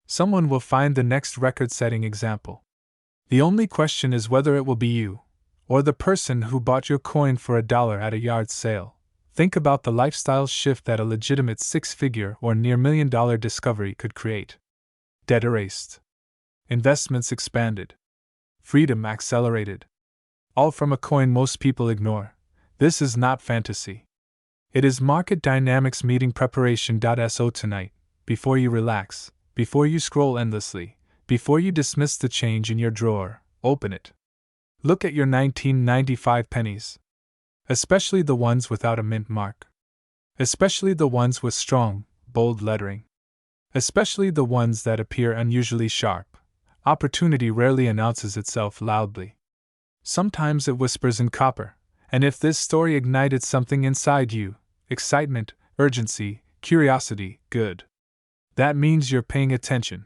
Someone will find the next record-setting example. The only question is whether it will be you, or the person who bought your coin for $1 at a yard sale. Think about the lifestyle shift that a legitimate six-figure or near million-dollar discovery could create. Debt erased. Investments expanded. Freedom accelerated. All from a coin most people ignore. This is not fantasy. It is market dynamics meeting preparation. So tonight, before you relax, before you scroll endlessly, before you dismiss the change in your drawer, open it. Look at your 1995 pennies. Especially the ones without a mint mark. Especially the ones with strong, bold lettering. Especially the ones that appear unusually sharp. Opportunity rarely announces itself loudly. Sometimes it whispers in copper, and if this story ignited something inside you, excitement, urgency, curiosity, good. That means you're paying attention.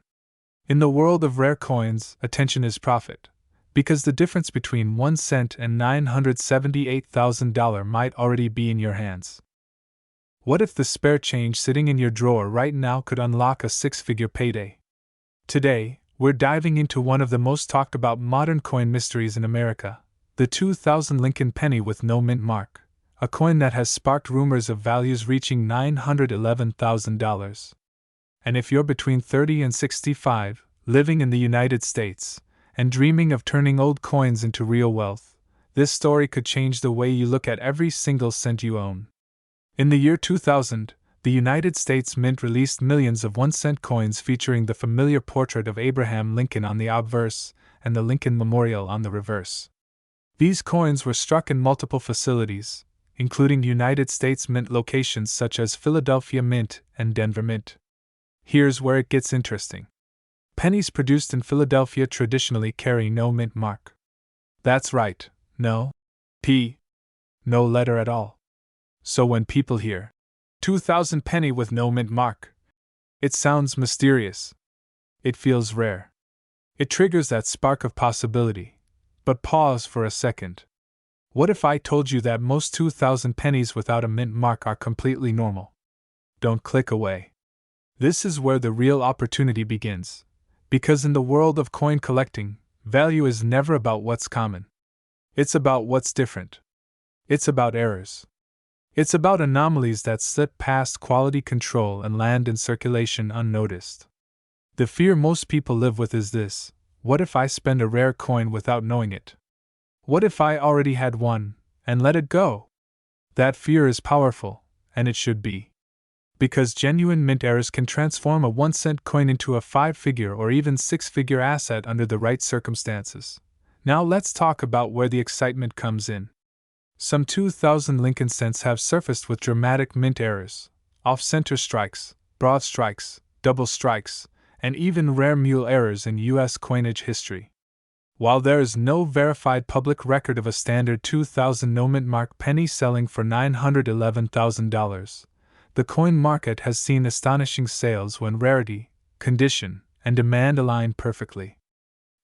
In the world of rare coins, attention is profit, because the difference between 1 cent and $978,000 might already be in your hands. What if the spare change sitting in your drawer right now could unlock a six-figure payday? Today, we're diving into one of the most talked about modern coin mysteries in America, the 2000 Lincoln penny with no mint mark, a coin that has sparked rumors of values reaching $911,000. And if you're between 30 and 65, living in the United States, and dreaming of turning old coins into real wealth, this story could change the way you look at every single cent you own. In the year 2000, the United States Mint released millions of 1-cent coins featuring the familiar portrait of Abraham Lincoln on the obverse and the Lincoln Memorial on the reverse. These coins were struck in multiple facilities, including United States Mint locations such as Philadelphia Mint and Denver Mint. Here's where it gets interesting. Pennies produced in Philadelphia traditionally carry no mint mark. That's right, no P. No letter at all. So when people hear 2000 penny with no mint mark, it sounds mysterious. It feels rare. It triggers that spark of possibility. But pause for a second. What if I told you that most 2000 pennies without a mint mark are completely normal? Don't click away. This is where the real opportunity begins, because in the world of coin collecting, value is never about what's common. It's about what's different. It's about errors. It's about anomalies that slip past quality control and land in circulation unnoticed. The fear most people live with is this: what if I spend a rare coin without knowing it? What if I already had one, and let it go? That fear is powerful, and it should be. Because genuine mint errors can transform a 1-cent coin into a 5-figure or even 6-figure asset under the right circumstances. Now let's talk about where the excitement comes in. Some 2,000 Lincoln cents have surfaced with dramatic mint errors, off-center strikes, broad strikes, double strikes, and even rare mule errors in U.S. coinage history. While there is no verified public record of a standard 2,000 no-mint mark penny selling for $911,000, the coin market has seen astonishing sales when rarity, condition, and demand align perfectly.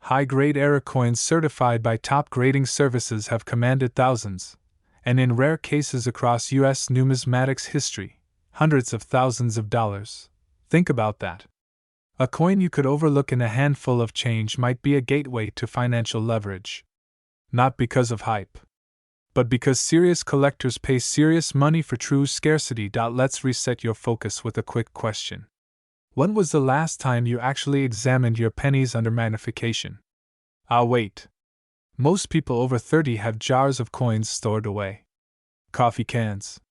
High-grade error coins certified by top grading services have commanded thousands, and in rare cases across U.S. numismatics history, hundreds of thousands of dollars. Think about that. A coin you could overlook in a handful of change might be a gateway to financial leverage. Not because of hype, but because serious collectors pay serious money for true scarcity. Let's reset your focus with a quick question. When was the last time you actually examined your pennies under magnification? I'll wait. Most people over 30 have jars of coins stored away. Coffee cans.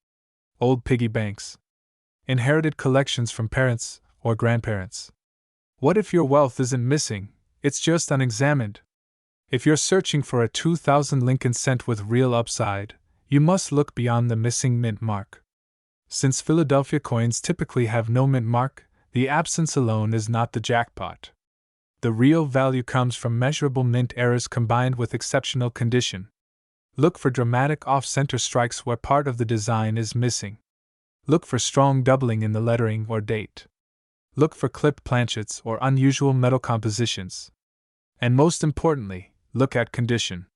Old piggy banks. Inherited collections from parents or grandparents. What if your wealth isn't missing, it's just unexamined? If you're searching for a 2,000 Lincoln cent with real upside, you must look beyond the missing mint mark. Since Philadelphia coins typically have no mint mark, the absence alone is not the jackpot. The real value comes from measurable mint errors combined with exceptional condition. Look for dramatic off-center strikes where part of the design is missing. Look for strong doubling in the lettering or date. Look for clipped planchets or unusual metal compositions. And most importantly, look at condition.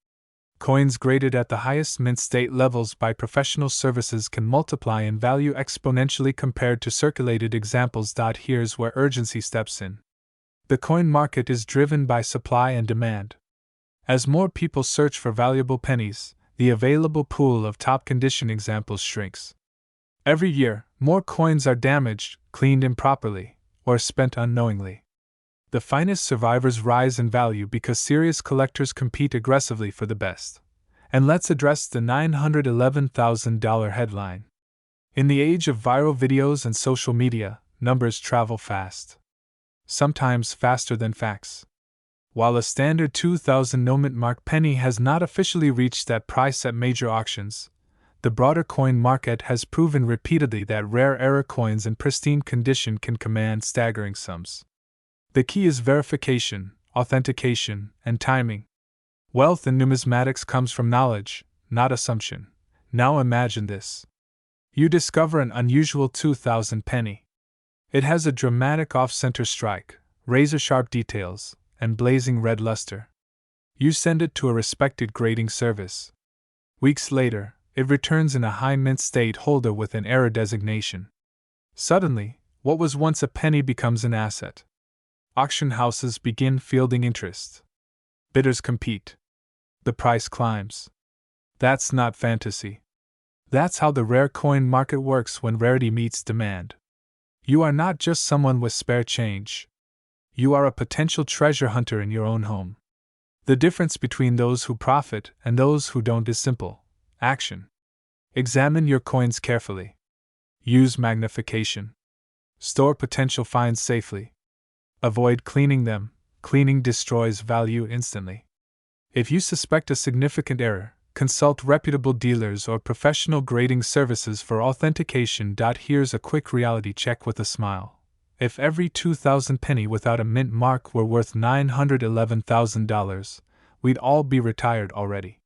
Coins graded at the highest mint state levels by professional services can multiply in value exponentially compared to circulated examples. Here's where urgency steps in. The coin market is driven by supply and demand. As more people search for valuable pennies, the available pool of top condition examples shrinks. Every year, more coins are damaged, cleaned improperly, or spent unknowingly. The finest survivors rise in value because serious collectors compete aggressively for the best. And let's address the $911,000 headline. In the age of viral videos and social media, numbers travel fast. Sometimes faster than facts. While a standard 2,000 no-mint mark penny has not officially reached that price at major auctions, the broader coin market has proven repeatedly that rare error coins in pristine condition can command staggering sums. The key is verification, authentication, and timing. Wealth in numismatics comes from knowledge, not assumption. Now imagine this. You discover an unusual 2,000 penny. It has a dramatic off-center strike, razor-sharp details, and blazing red luster. You send it to a respected grading service. Weeks later, it returns in a high mint state holder with an error designation. Suddenly, what was once a penny becomes an asset. Auction houses begin fielding interest. Bidders compete. The price climbs. That's not fantasy. That's how the rare coin market works when rarity meets demand. You are not just someone with spare change. You are a potential treasure hunter in your own home. The difference between those who profit and those who don't is simple: action. Examine your coins carefully. Use magnification. Store potential finds safely. Avoid cleaning them. Cleaning destroys value instantly. If you suspect a significant error, consult reputable dealers or professional grading services for authentication. Here's a quick reality check with a smile. If every 2,000 penny without a mint mark were worth $911,000, we'd all be retired already.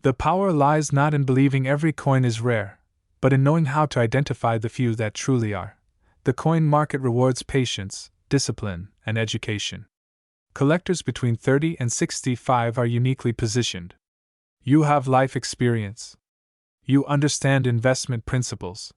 The power lies not in believing every coin is rare, but in knowing how to identify the few that truly are. The coin market rewards patience, discipline, and education. Collectors between 30 and 65 are uniquely positioned. You have life experience. You understand investment principles.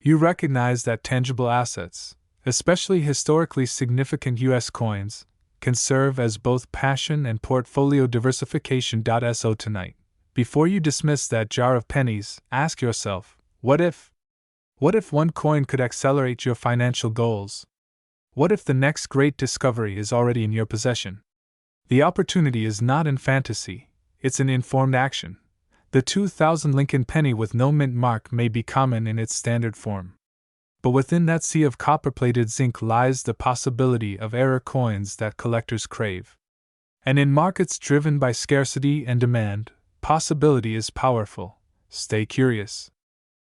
You recognize that tangible assets, especially historically significant U.S. coins, can serve as both passion and portfolio diversification. So tonight, before you dismiss that jar of pennies, ask yourself, what if? What if one coin could accelerate your financial goals? What if the next great discovery is already in your possession? The opportunity is not in fantasy, it's in informed action. The 2000 Lincoln penny with no mint mark may be common in its standard form. But within that sea of copper-plated zinc lies the possibility of error coins that collectors crave. And in markets driven by scarcity and demand, possibility is powerful. Stay curious.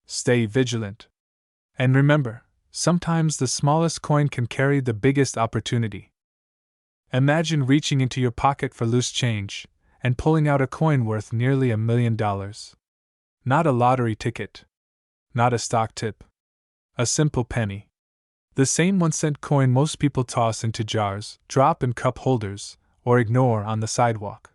Stay vigilant. And remember, sometimes the smallest coin can carry the biggest opportunity. Imagine reaching into your pocket for loose change and pulling out a coin worth nearly $1 million. Not a lottery ticket. Not a stock tip. A simple penny. The same 1-cent coin most people toss into jars, drop in cup holders, or ignore on the sidewalk.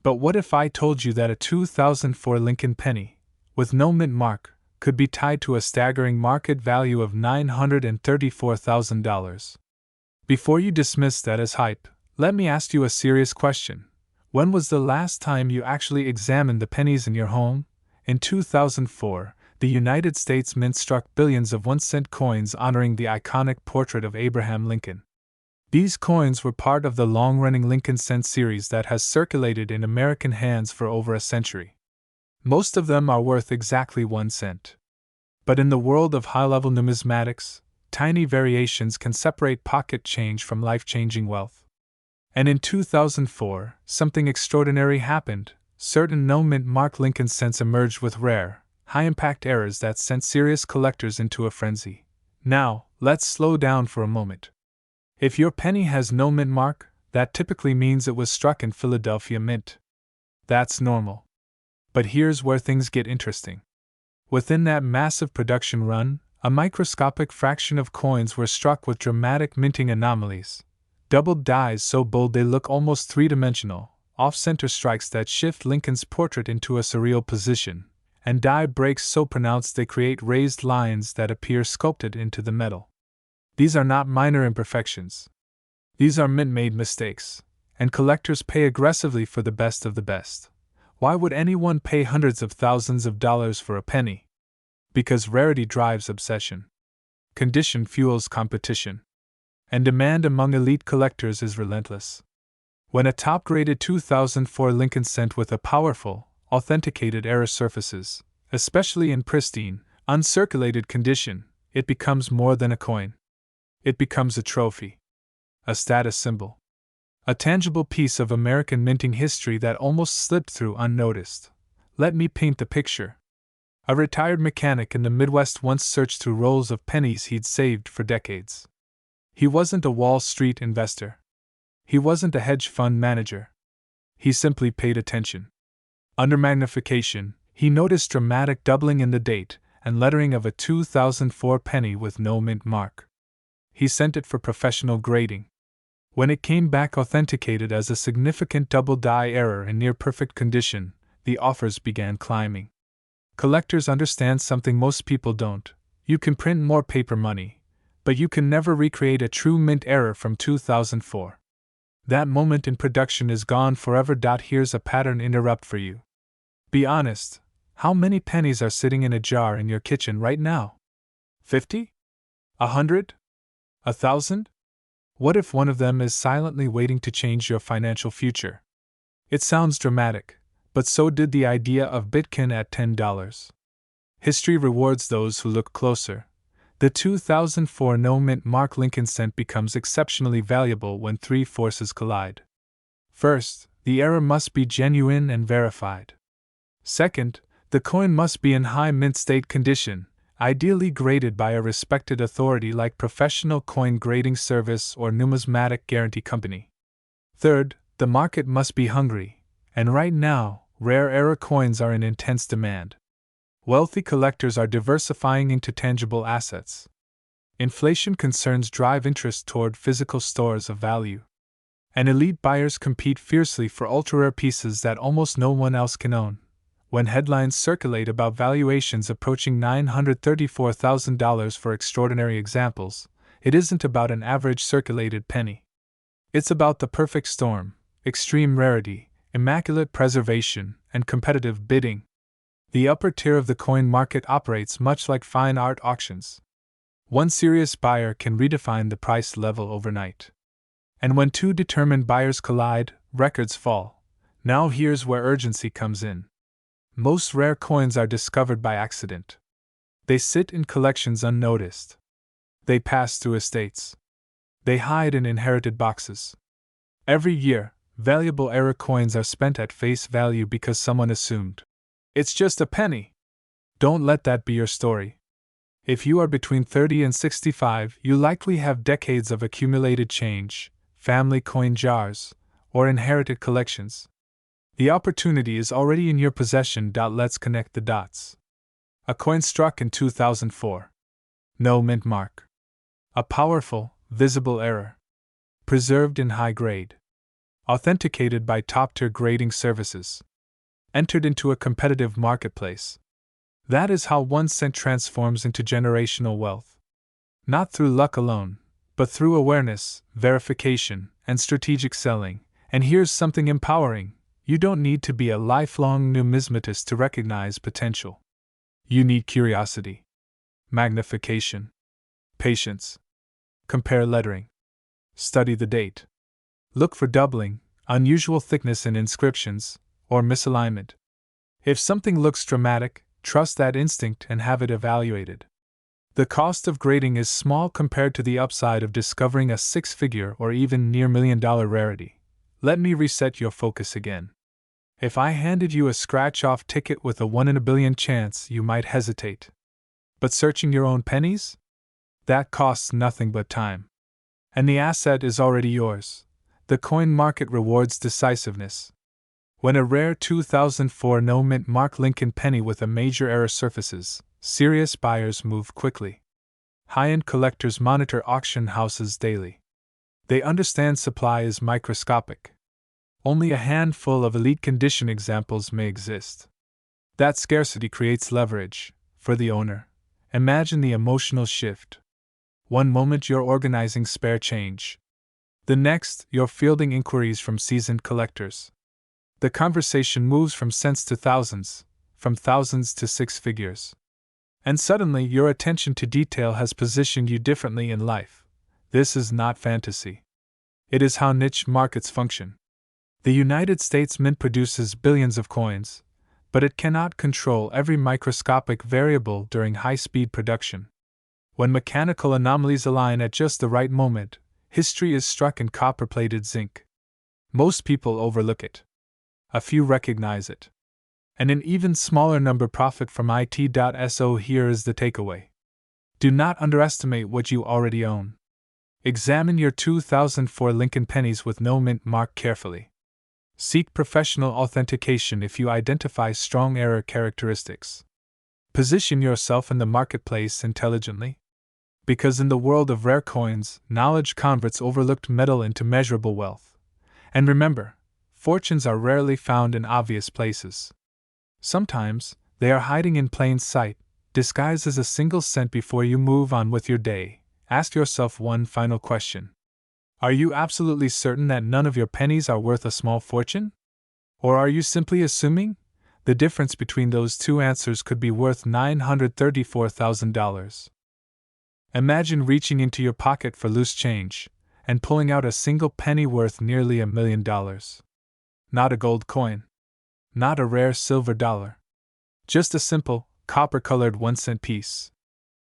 But what if I told you that a 2004 Lincoln penny, with no mint mark, could be tied to a staggering market value of $934,000? Before you dismiss that as hype, let me ask you a serious question. When was the last time you actually examined the pennies in your home? In 2004, the United States Mint struck billions of 1-cent coins honoring the iconic portrait of Abraham Lincoln. These coins were part of the long-running Lincoln Cent series that has circulated in American hands for over a century. Most of them are worth exactly 1 cent. But in the world of high-level numismatics, tiny variations can separate pocket change from life-changing wealth. And in 2004, something extraordinary happened. Certain no-mint mark Lincoln cents emerged with rare, high-impact errors that sent serious collectors into a frenzy. Now, let's slow down for a moment. If your penny has no mint mark, that typically means it was struck in Philadelphia Mint. That's normal. But here's where things get interesting. Within that massive production run, a microscopic fraction of coins were struck with dramatic minting anomalies. Doubled dies so bold they look almost three-dimensional, off-center strikes that shift Lincoln's portrait into a surreal position, and die breaks so pronounced they create raised lines that appear sculpted into the metal. These are not minor imperfections. These are mint-made mistakes, and collectors pay aggressively for the best of the best. Why would anyone pay hundreds of thousands of dollars for a penny? Because rarity drives obsession. Condition fuels competition. And demand among elite collectors is relentless. When a top-graded 2004 Lincoln cent with a powerful, authenticated error surfaces, especially in pristine, uncirculated condition, it becomes more than a coin. It becomes a trophy. A status symbol. A tangible piece of American minting history that almost slipped through unnoticed. Let me paint the picture. A retired mechanic in the Midwest once searched through rolls of pennies he'd saved for decades. He wasn't a Wall Street investor. He wasn't a hedge fund manager. He simply paid attention. Under magnification, he noticed dramatic doubling in the date and lettering of a 2004 penny with no mint mark. He sent it for professional grading. When it came back authenticated as a significant double die error in near-perfect condition, the offers began climbing. Collectors understand something most people don't. You can print more paper money, but you can never recreate a true mint error from 2004. That moment in production is gone forever. Here's a pattern interrupt for you. Be honest, how many pennies are sitting in a jar in your kitchen right now? 50? 100? 1,000? What if one of them is silently waiting to change your financial future? It sounds dramatic, but so did the idea of Bitcoin at $10. History rewards those who look closer. The 2004 no-mint mark Lincoln cent becomes exceptionally valuable when three forces collide. First, the error must be genuine and verified. Second, the coin must be in high mint state condition, ideally graded by a respected authority like Professional Coin Grading Service or Numismatic Guarantee Company. Third, the market must be hungry, and right now, rare error coins are in intense demand. Wealthy collectors are diversifying into tangible assets. Inflation concerns drive interest toward physical stores of value. And elite buyers compete fiercely for ultra-rare pieces that almost no one else can own. When headlines circulate about valuations approaching $934,000 for extraordinary examples, it isn't about an average circulated penny. It's about the perfect storm, extreme rarity, immaculate preservation, and competitive bidding. The upper tier of the coin market operates much like fine art auctions. One serious buyer can redefine the price level overnight. And when two determined buyers collide, records fall. Now here's where urgency comes in. Most rare coins are discovered by accident. They sit in collections unnoticed. They pass through estates. They hide in inherited boxes. Every year, valuable error coins are spent at face value because someone assumed, "It's just a penny." Don't let that be your story. If you are between 30 and 65, you likely have decades of accumulated change, family coin jars, or inherited collections. The opportunity is already in your possession. Let's connect the dots. A coin struck in 2004. No mint mark. A powerful, visible error. Preserved in high grade. Authenticated by top-tier grading services. Entered into a competitive marketplace. That is how 1 cent transforms into generational wealth. Not through luck alone, but through awareness, verification, and strategic selling. And here's something empowering: you don't need to be a lifelong numismatist to recognize potential. You need curiosity, magnification, patience. Compare lettering. Study the date. Look for doubling, unusual thickness in inscriptions, or misalignment. If something looks dramatic, trust that instinct and have it evaluated. The cost of grading is small compared to the upside of discovering a six-figure or even near $1 million rarity. Let me reset your focus again. If I handed you a scratch-off ticket with a 1 in a billion chance, you might hesitate. But searching your own pennies? That costs nothing but time. And the asset is already yours. The coin market rewards decisiveness. When a rare 2004 no-mint mark Lincoln penny with a major error surfaces, serious buyers move quickly. High-end collectors monitor auction houses daily. They understand supply is microscopic. Only a handful of elite condition examples may exist. That scarcity creates leverage for the owner. Imagine the emotional shift. One moment you're organizing spare change. The next, you're fielding inquiries from seasoned collectors. The conversation moves from cents to thousands, from thousands to six figures. And suddenly your attention to detail has positioned you differently in life. This is not fantasy. It is how niche markets function. The United States Mint produces billions of coins, but it cannot control every microscopic variable during high-speed production. When mechanical anomalies align at just the right moment, history is struck in copper-plated zinc. Most people overlook it. A few recognize it. And an even smaller number profit from it. So here is the takeaway. Do not underestimate what you already own. Examine your 2004 Lincoln pennies with no mint mark carefully. Seek professional authentication if you identify strong error characteristics. Position yourself in the marketplace intelligently. Because in the world of rare coins, knowledge converts overlooked metal into measurable wealth. And remember, fortunes are rarely found in obvious places. Sometimes, they are hiding in plain sight, disguised as a single cent. Before you move on with your day, ask yourself one final question. Are you absolutely certain that none of your pennies are worth a small fortune? Or are you simply assuming? The difference between those two answers could be worth $934,000. Imagine reaching into your pocket for loose change and pulling out a single penny worth nearly $1 million. Not a gold coin. Not a rare silver dollar. Just a simple, copper-colored 1-cent piece.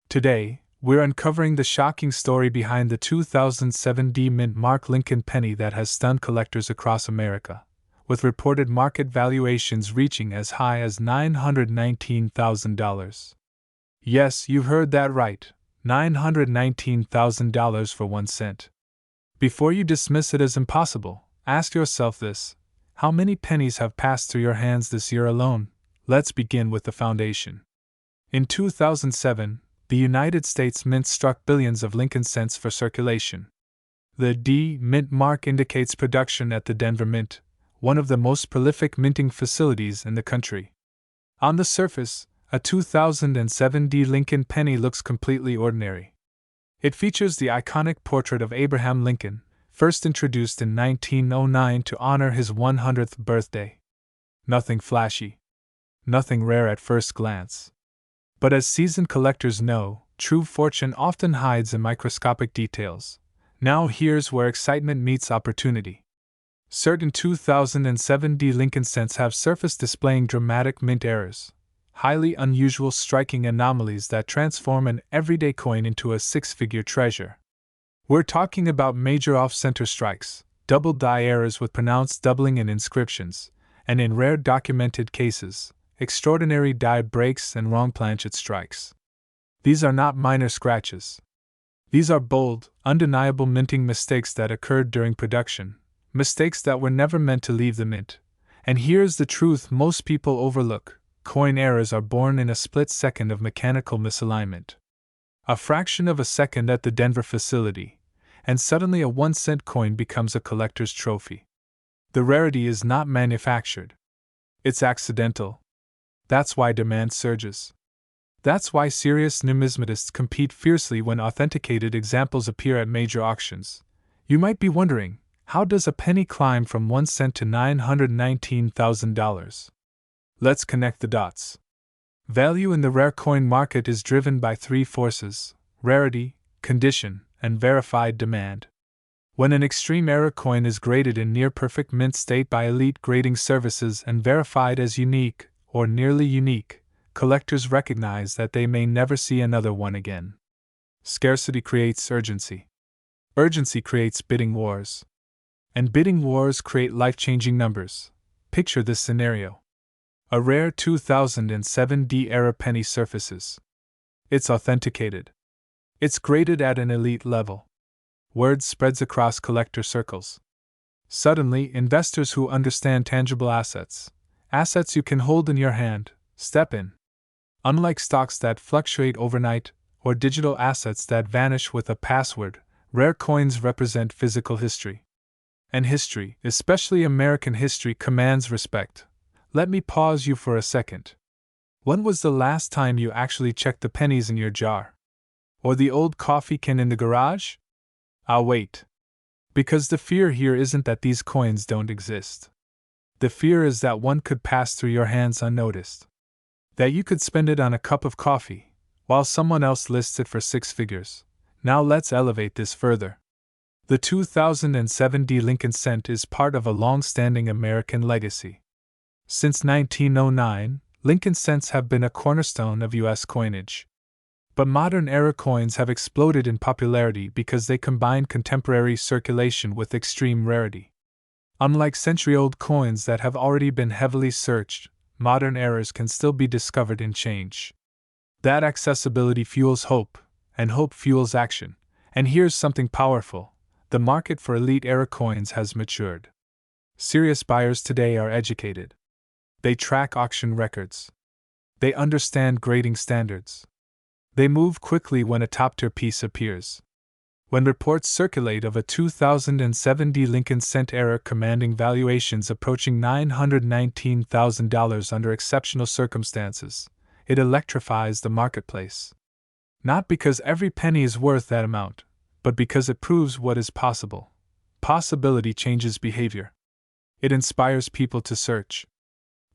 Today, we're uncovering the shocking story behind the 2007 mint mark Lincoln penny that has stunned collectors across America, with reported market valuations reaching as high as $919,000. Yes, you heard that right. $919,000 for 1 cent. Before you dismiss it as impossible, ask yourself this: how many pennies have passed through your hands this year alone? Let's begin with the foundation. In 2007, the United States Mint struck billions of Lincoln cents for circulation. The D Mint mark indicates production at the Denver Mint, one of the most prolific minting facilities in the country. On the surface, a 2007 D Lincoln penny looks completely ordinary. It features the iconic portrait of Abraham Lincoln, first introduced in 1909 to honor his 100th birthday. Nothing flashy. Nothing rare at first glance. But as seasoned collectors know, true fortune often hides in microscopic details. Now here's where excitement meets opportunity. Certain 2007 Lincoln cents have surfaced displaying dramatic mint errors, highly unusual striking anomalies that transform an everyday coin into a six-figure treasure. We're talking about major off-center strikes, double die errors with pronounced doubling in inscriptions, and in rare documented cases, extraordinary die breaks and wrong planchet strikes. These are not minor scratches. These are bold, undeniable minting mistakes that occurred during production, mistakes that were never meant to leave the mint. And here's the truth most people overlook: coin errors are born in a split second of mechanical misalignment. A fraction of a second at the Denver facility, and suddenly a 1-cent coin becomes a collector's trophy. The rarity is not manufactured. It's accidental. That's why demand surges. That's why serious numismatists compete fiercely when authenticated examples appear at major auctions. You might be wondering, how does a penny climb from 1 cent to $919,000? Let's connect the dots. Value in the rare coin market is driven by three forces: rarity, condition, and verified demand. When an extreme error coin is graded in near-perfect mint state by elite grading services and verified as unique, or nearly unique, collectors recognize that they may never see another one again. Scarcity creates urgency. Urgency creates bidding wars. And bidding wars create life-changing numbers. Picture this scenario. A rare 2007 era penny surfaces. It's authenticated. It's graded at an elite level. Word spreads across collector circles. Suddenly, investors who understand tangible assets you can hold in your hand, step in. Unlike stocks that fluctuate overnight, or digital assets that vanish with a password, rare coins represent physical history. And history, especially American history, commands respect. Let me pause you for a second. When was the last time you actually checked the pennies in your jar? Or the old coffee can in the garage? I'll wait. Because the fear here isn't that these coins don't exist. The fear is that one could pass through your hands unnoticed. That you could spend it on a cup of coffee, while someone else lists it for six figures. Now let's elevate this further. The 2007 Lincoln cent is part of a long-standing American legacy. Since 1909, Lincoln cents have been a cornerstone of U.S. coinage. But modern era coins have exploded in popularity because they combine contemporary circulation with extreme rarity. Unlike century-old coins that have already been heavily searched, modern errors can still be discovered in change. That accessibility fuels hope, and hope fuels action. And here's something powerful: the market for elite era coins has matured. Serious buyers today are educated. They track auction records. They understand grading standards. They move quickly when a top-tier piece appears. When reports circulate of a 2007 Lincoln cent error commanding valuations approaching $919,000 under exceptional circumstances, it electrifies the marketplace. Not because every penny is worth that amount, but because it proves what is possible. Possibility changes behavior. It inspires people to search.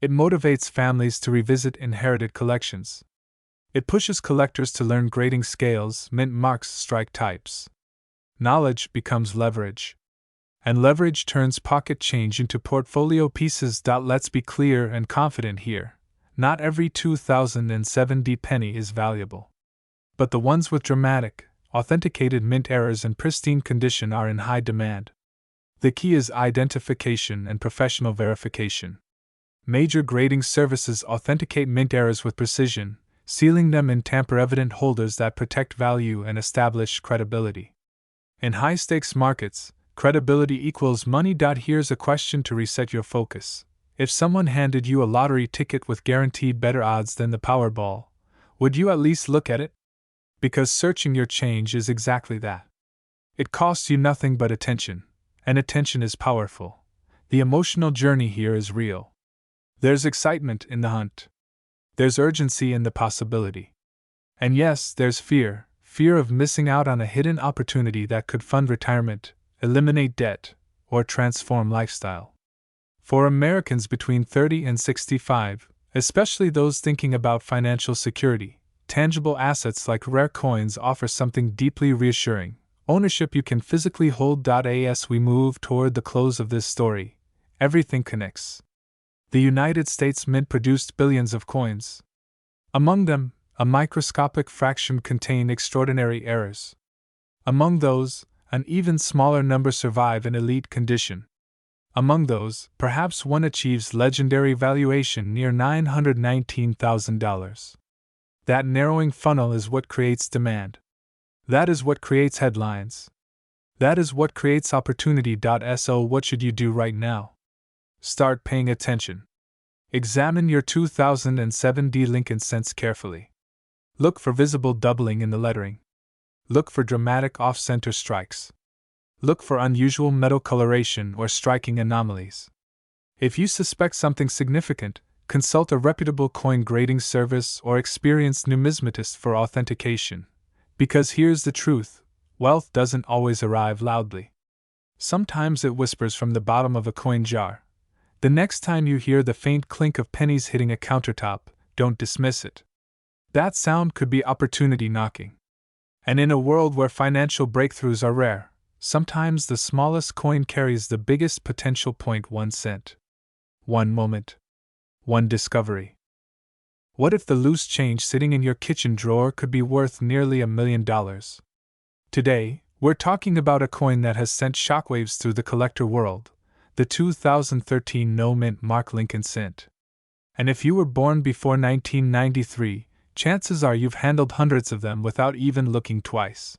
It motivates families to revisit inherited collections. It pushes collectors to learn grading scales, mint marks, strike types. Knowledge becomes leverage. And leverage turns pocket change into portfolio pieces. Let's be clear and confident here. Not every 2007 penny is valuable. But the ones with dramatic, authenticated mint errors in pristine condition are in high demand. The key is identification and professional verification. Major grading services authenticate mint errors with precision, sealing them in tamper-evident holders that protect value and establish credibility. In high-stakes markets, credibility equals money. Here's a question to reset your focus. If someone handed you a lottery ticket with guaranteed better odds than the Powerball, would you at least look at it? Because searching your change is exactly that. It costs you nothing but attention, and attention is powerful. The emotional journey here is real. There's excitement in the hunt. There's urgency in the possibility. And yes, there's fear fear of missing out on a hidden opportunity that could fund retirement, eliminate debt, or transform lifestyle. For Americans between 30 and 65, especially those thinking about financial security, tangible assets like rare coins offer something deeply reassuring: ownership you can physically hold. As we move toward the close of this story, everything connects. The United States Mint produced billions of coins. Among them, a microscopic fraction contain extraordinary errors. Among those, an even smaller number survive in elite condition. Among those, perhaps one achieves legendary valuation near $919,000. That narrowing funnel is what creates demand. That is what creates headlines. That is what creates opportunity. So what should you do right now? Start paying attention. Examine your 2007 Lincoln cents carefully. Look for visible doubling in the lettering. Look for dramatic off-center strikes. Look for unusual metal coloration or striking anomalies. If you suspect something significant, consult a reputable coin grading service or experienced numismatist for authentication. Because here's the truth: wealth doesn't always arrive loudly. Sometimes it whispers from the bottom of a coin jar. The next time you hear the faint clink of pennies hitting a countertop, don't dismiss it. That sound could be opportunity knocking. And in a world where financial breakthroughs are rare, sometimes the smallest coin carries the biggest potential. 1 cent. One moment. One discovery. What if the loose change sitting in your kitchen drawer could be worth nearly $1 million? Today, we're talking about a coin that has sent shockwaves through the collector world: the 2013 no-mint Mark Lincoln cent. And if you were born before 1993, chances are you've handled hundreds of them without even looking twice.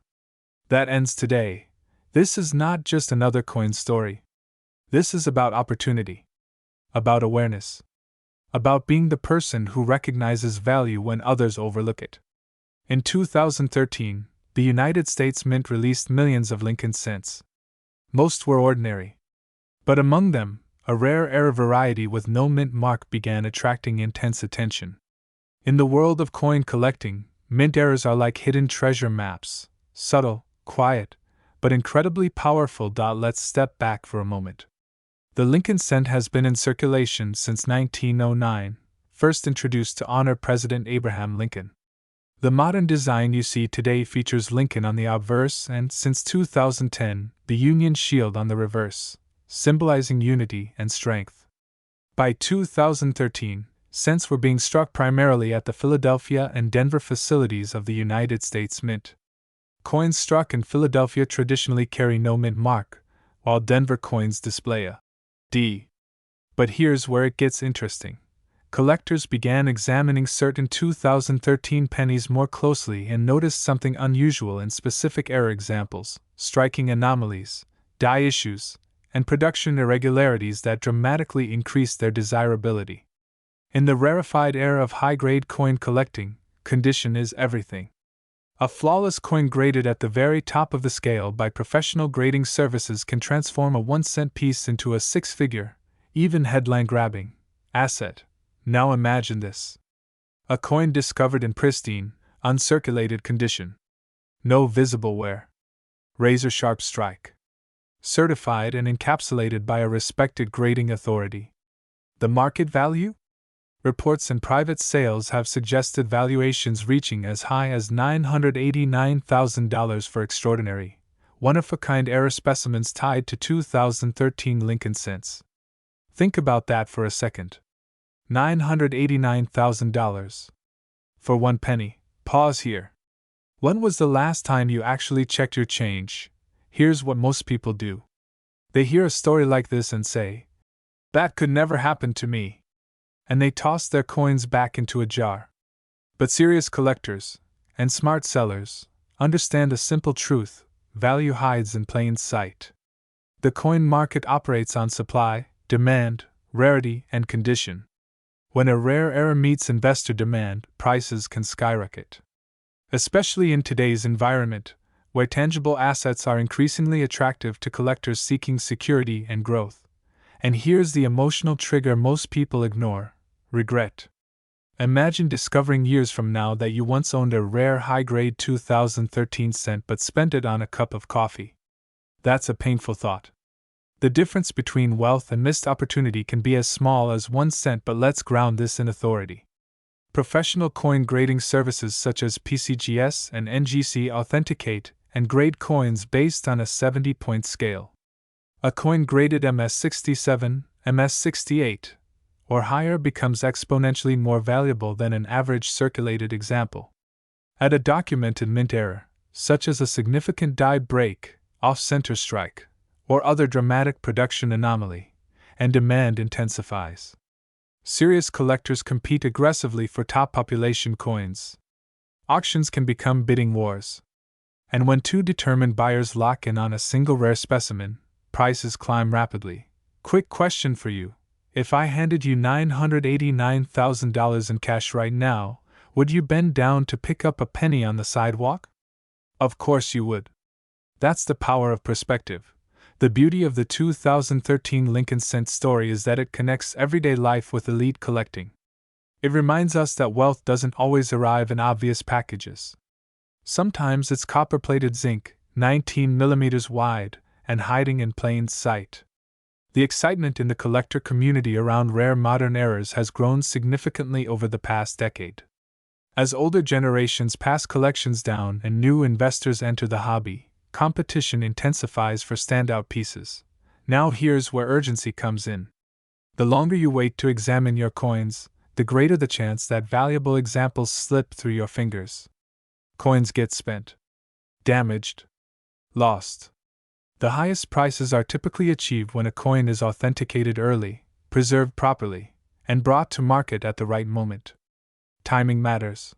That ends today. This is not just another coin story. This is about opportunity. About awareness. About being the person who recognizes value when others overlook it. In 2013, the United States Mint released millions of Lincoln cents. Most were ordinary. But among them, a rare error variety with no mint mark began attracting intense attention. In the world of coin collecting, mint errors are like hidden treasure maps: subtle, quiet, but incredibly powerful. Let's step back for a moment. The Lincoln cent has been in circulation since 1909, first introduced to honor President Abraham Lincoln. The modern design you see today features Lincoln on the obverse and, since 2010, the Union Shield on the reverse, symbolizing unity and strength. By 2013, cents were being struck primarily at the Philadelphia and Denver facilities of the United States Mint. Coins struck in Philadelphia traditionally carry no mint mark, while Denver coins display a D. But here's where it gets interesting. Collectors began examining certain 2013 pennies more closely and noticed something unusual in specific error examples, striking anomalies, die issues, and production irregularities that dramatically increased their desirability. In the rarefied era of high-grade coin collecting, condition is everything. A flawless coin graded at the very top of the scale by professional grading services can transform a 1-cent piece into a six-figure, even headline-grabbing, asset. Now imagine this. A coin discovered in pristine, uncirculated condition. No visible wear. Razor-sharp strike. Certified and encapsulated by a respected grading authority. The market value? Reports and private sales have suggested valuations reaching as high as $989,000 for extraordinary, one-of-a-kind error specimens tied to 2013 Lincoln cents. Think about that for a second. $989,000. For 1 penny. Pause here. When was the last time you actually checked your change? Here's what most people do. They hear a story like this and say, "That could never happen to me." And they toss their coins back into a jar. But serious collectors, and smart sellers, understand a simple truth: value hides in plain sight. The coin market operates on supply, demand, rarity, and condition. When a rare error meets investor demand, prices can skyrocket. Especially in today's environment, where tangible assets are increasingly attractive to collectors seeking security and growth. And here's the emotional trigger most people ignore: regret. Imagine discovering years from now that you once owned a rare high-grade 2013 cent but spent it on a cup of coffee. That's a painful thought. The difference between wealth and missed opportunity can be as small as 1 cent, but let's ground this in authority. Professional coin grading services such as PCGS and NGC authenticate and grade coins based on a 70-point scale. A coin graded MS67, MS68, or higher becomes exponentially more valuable than an average circulated example. At a documented mint error, such as a significant die break, off-center strike, or other dramatic production anomaly, and demand intensifies. Serious collectors compete aggressively for top population coins. Auctions can become bidding wars. And when two determined buyers lock in on a single rare specimen, prices climb rapidly. Quick question for you. If I handed you $989,000 in cash right now, would you bend down to pick up a penny on the sidewalk? Of course you would. That's the power of perspective. The beauty of the 2013 Lincoln Cent story is that it connects everyday life with elite collecting. It reminds us that wealth doesn't always arrive in obvious packages. Sometimes it's copper-plated zinc, 19 millimeters wide, and hiding in plain sight. The excitement in the collector community around rare modern errors has grown significantly over the past decade. As older generations pass collections down and new investors enter the hobby, competition intensifies for standout pieces. Now here's where urgency comes in. The longer you wait to examine your coins, the greater the chance that valuable examples slip through your fingers. Coins get spent, damaged, lost. The highest prices are typically achieved when a coin is authenticated early, preserved properly, and brought to market at the right moment. Timing matters.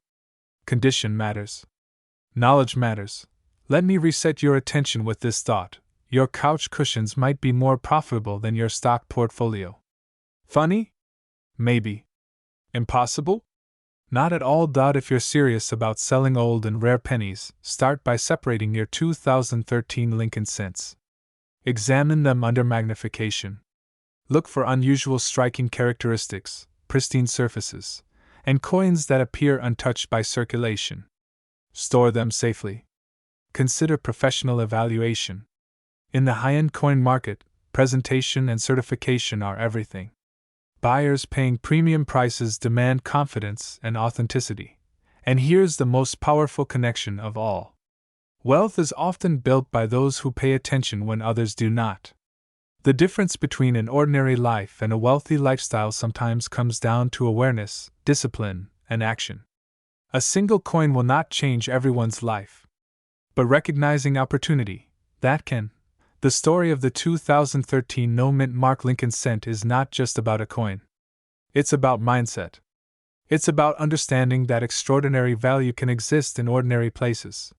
Condition matters. Knowledge matters. Let me reset your attention with this thought. Your couch cushions might be more profitable than your stock portfolio. Funny? Maybe. Impossible? Not at all. If you're serious about selling old and rare pennies, start by separating your 2013 Lincoln cents. Examine them under magnification. Look for unusual striking characteristics, pristine surfaces, and coins that appear untouched by circulation. Store them safely. Consider professional evaluation. In the high-end coin market, presentation and certification are everything. Buyers paying premium prices demand confidence and authenticity. And here's the most powerful connection of all. Wealth is often built by those who pay attention when others do not. The difference between an ordinary life and a wealthy lifestyle sometimes comes down to awareness, discipline, and action. A single coin will not change everyone's life. But recognizing opportunity, that can. The story of the 2013 no-mint mark Lincoln cent is not just about a coin. It's about mindset. It's about understanding that extraordinary value can exist in ordinary places.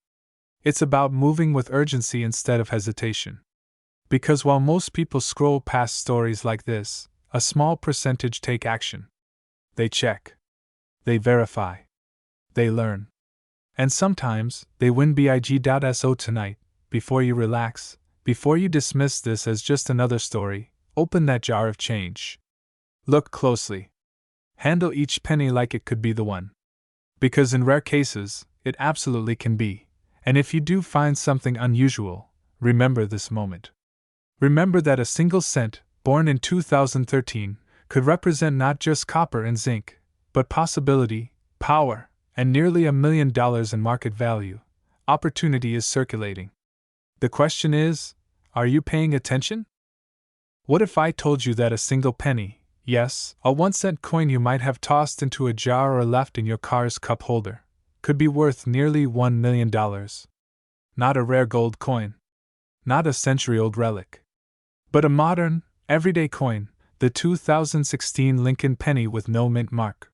It's about moving with urgency instead of hesitation. Because while most people scroll past stories like this, a small percentage take action. They check. They verify. They learn. And sometimes, they win big.so tonight. Before you relax, before you dismiss this as just another story, open that jar of change. Look closely. Handle each penny like it could be the one. Because in rare cases, it absolutely can be. And if you do find something unusual, remember this moment. Remember that a single cent, born in 2013, could represent not just copper and zinc, but possibility, power, and nearly $1 million in market value. Opportunity is circulating. The question is, are you paying attention? What if I told you that a single penny, yes, a 1-cent coin you might have tossed into a jar or left in your car's cup holder, could be worth nearly $1 million? Not a rare gold coin. Not a century-old relic. But a modern, everyday coin, the 2016 Lincoln penny with no mint mark.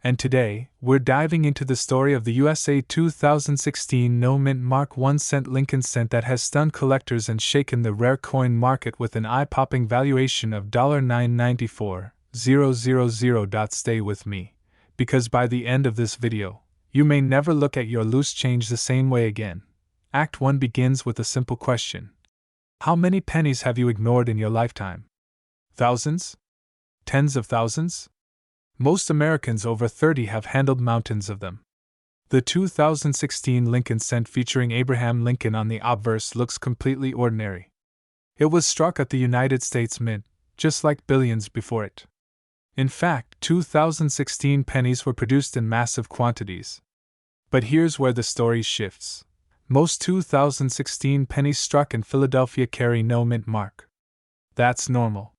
And today, we're diving into the story of the USA 2016 no-mint mark 1-cent Lincoln cent that has stunned collectors and shaken the rare coin market with an eye-popping valuation of $994,000. Stay with me, because by the end of this video, you may never look at your loose change the same way again. Act 1 begins with a simple question. How many pennies have you ignored in your lifetime? Thousands? Tens of thousands? Most Americans over 30 have handled mountains of them. The 2016 Lincoln cent featuring Abraham Lincoln on the obverse looks completely ordinary. It was struck at the United States Mint, just like billions before it. In fact, 2016 pennies were produced in massive quantities. But here's where the story shifts. Most 2016 pennies struck in Philadelphia carry no mint mark. That's normal.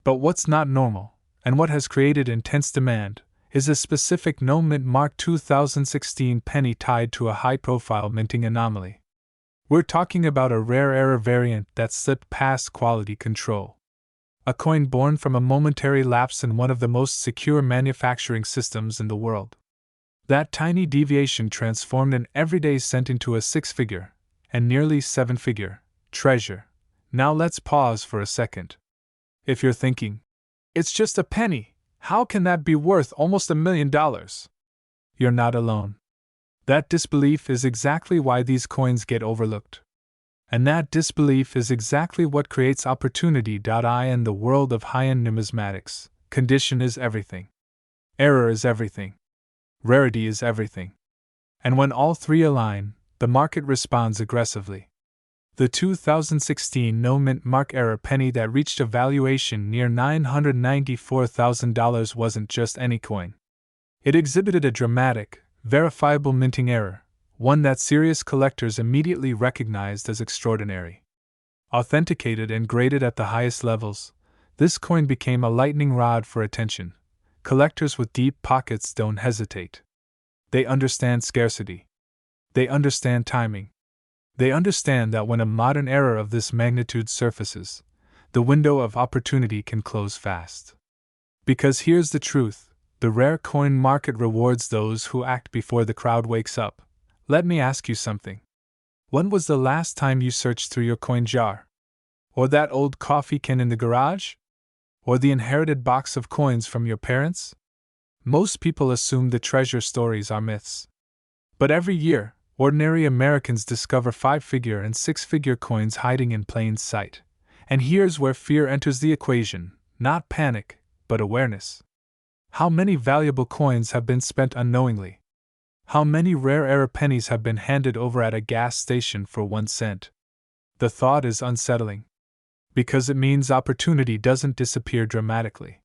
But what's not normal, and what has created intense demand, is a specific no mint mark 2016 penny tied to a high-profile minting anomaly. We're talking about a rare error variant that slipped past quality control. A coin born from a momentary lapse in one of the most secure manufacturing systems in the world. That tiny deviation transformed an everyday cent into a six-figure, and nearly seven-figure, treasure. Now let's pause for a second. If you're thinking, it's just a penny, how can that be worth almost $1 million? You're not alone. That disbelief is exactly why these coins get overlooked. And that disbelief is exactly what creates opportunity. In the world of high-end numismatics, condition is everything. Error is everything. Rarity is everything. And when all three align, the market responds aggressively. The 2016 no mint mark error penny that reached a valuation near $994,000 wasn't just any coin. It exhibited a dramatic, verifiable minting error, one that serious collectors immediately recognized as extraordinary. Authenticated and graded at the highest levels, this coin became a lightning rod for attention. Collectors with deep pockets don't hesitate. They understand scarcity. They understand timing. They understand that when a modern error of this magnitude surfaces, the window of opportunity can close fast. Because here's the truth, the rare coin market rewards those who act before the crowd wakes up. Let me ask you something. When was the last time you searched through your coin jar? Or that old coffee can in the garage? Or the inherited box of coins from your parents? Most people assume the treasure stories are myths. But every year, ordinary Americans discover five-figure and six-figure coins hiding in plain sight. And here's where fear enters the equation, not panic, but awareness. How many valuable coins have been spent unknowingly? How many rare error pennies have been handed over at a gas station for 1 cent? The thought is unsettling. Because it means opportunity doesn't disappear dramatically.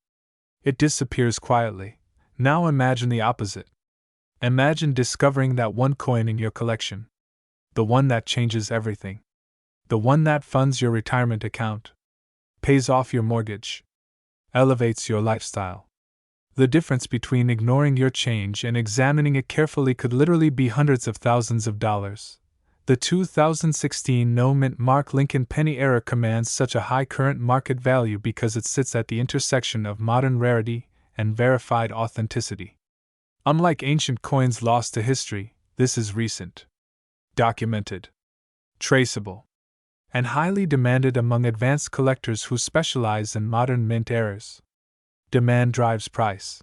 It disappears quietly. Now imagine the opposite. Imagine discovering that one coin in your collection. The one that changes everything. The one that funds your retirement account. Pays off your mortgage. Elevates your lifestyle. The difference between ignoring your change and examining it carefully could literally be hundreds of thousands of dollars. The 2016 no mint mark Lincoln penny error commands such a high current market value because it sits at the intersection of modern rarity and verified authenticity. Unlike ancient coins lost to history, this is recent, documented, traceable, and highly demanded among advanced collectors who specialize in modern mint errors. Demand drives price.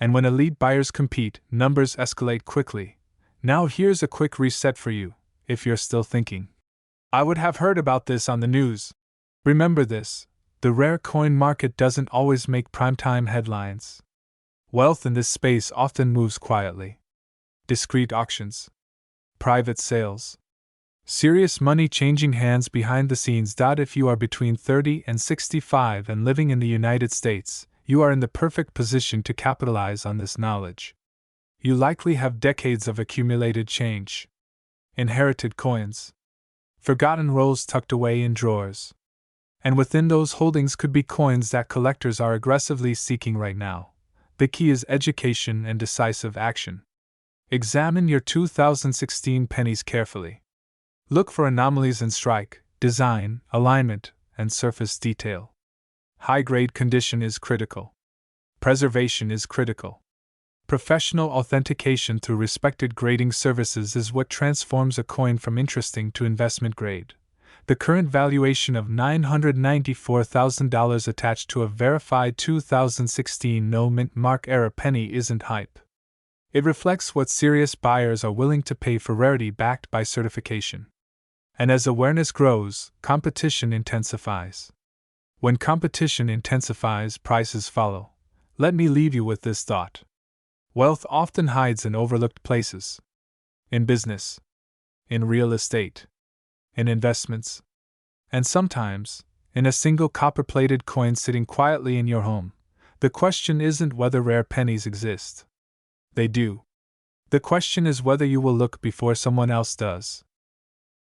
And when elite buyers compete, numbers escalate quickly. Now here's a quick reset for you, if you're still thinking, I would have heard about this on the news. Remember this, the rare coin market doesn't always make primetime headlines. Wealth in this space often moves quietly. Discreet auctions. Private sales. Serious money changing hands behind the scenes. If you are between 30 and 65 and living in the United States, you are in the perfect position to capitalize on this knowledge. You likely have decades of accumulated change. Inherited coins. Forgotten rolls tucked away in drawers. And within those holdings could be coins that collectors are aggressively seeking right now. The key is education and decisive action. Examine your 2016 pennies carefully. Look for anomalies in strike, design, alignment, and surface detail. High-grade condition is critical. Preservation is critical. Professional authentication through respected grading services is what transforms a coin from interesting to investment grade. The current valuation of $994,000 attached to a verified 2016 no mint mark error penny isn't hype. It reflects what serious buyers are willing to pay for rarity backed by certification. And as awareness grows, competition intensifies. When competition intensifies, prices follow. Let me leave you with this thought. Wealth often hides in overlooked places. In business, in real estate, in investments, and sometimes, in a single copper-plated coin sitting quietly in your home. The question isn't whether rare pennies exist. They do. The question is whether you will look before someone else does.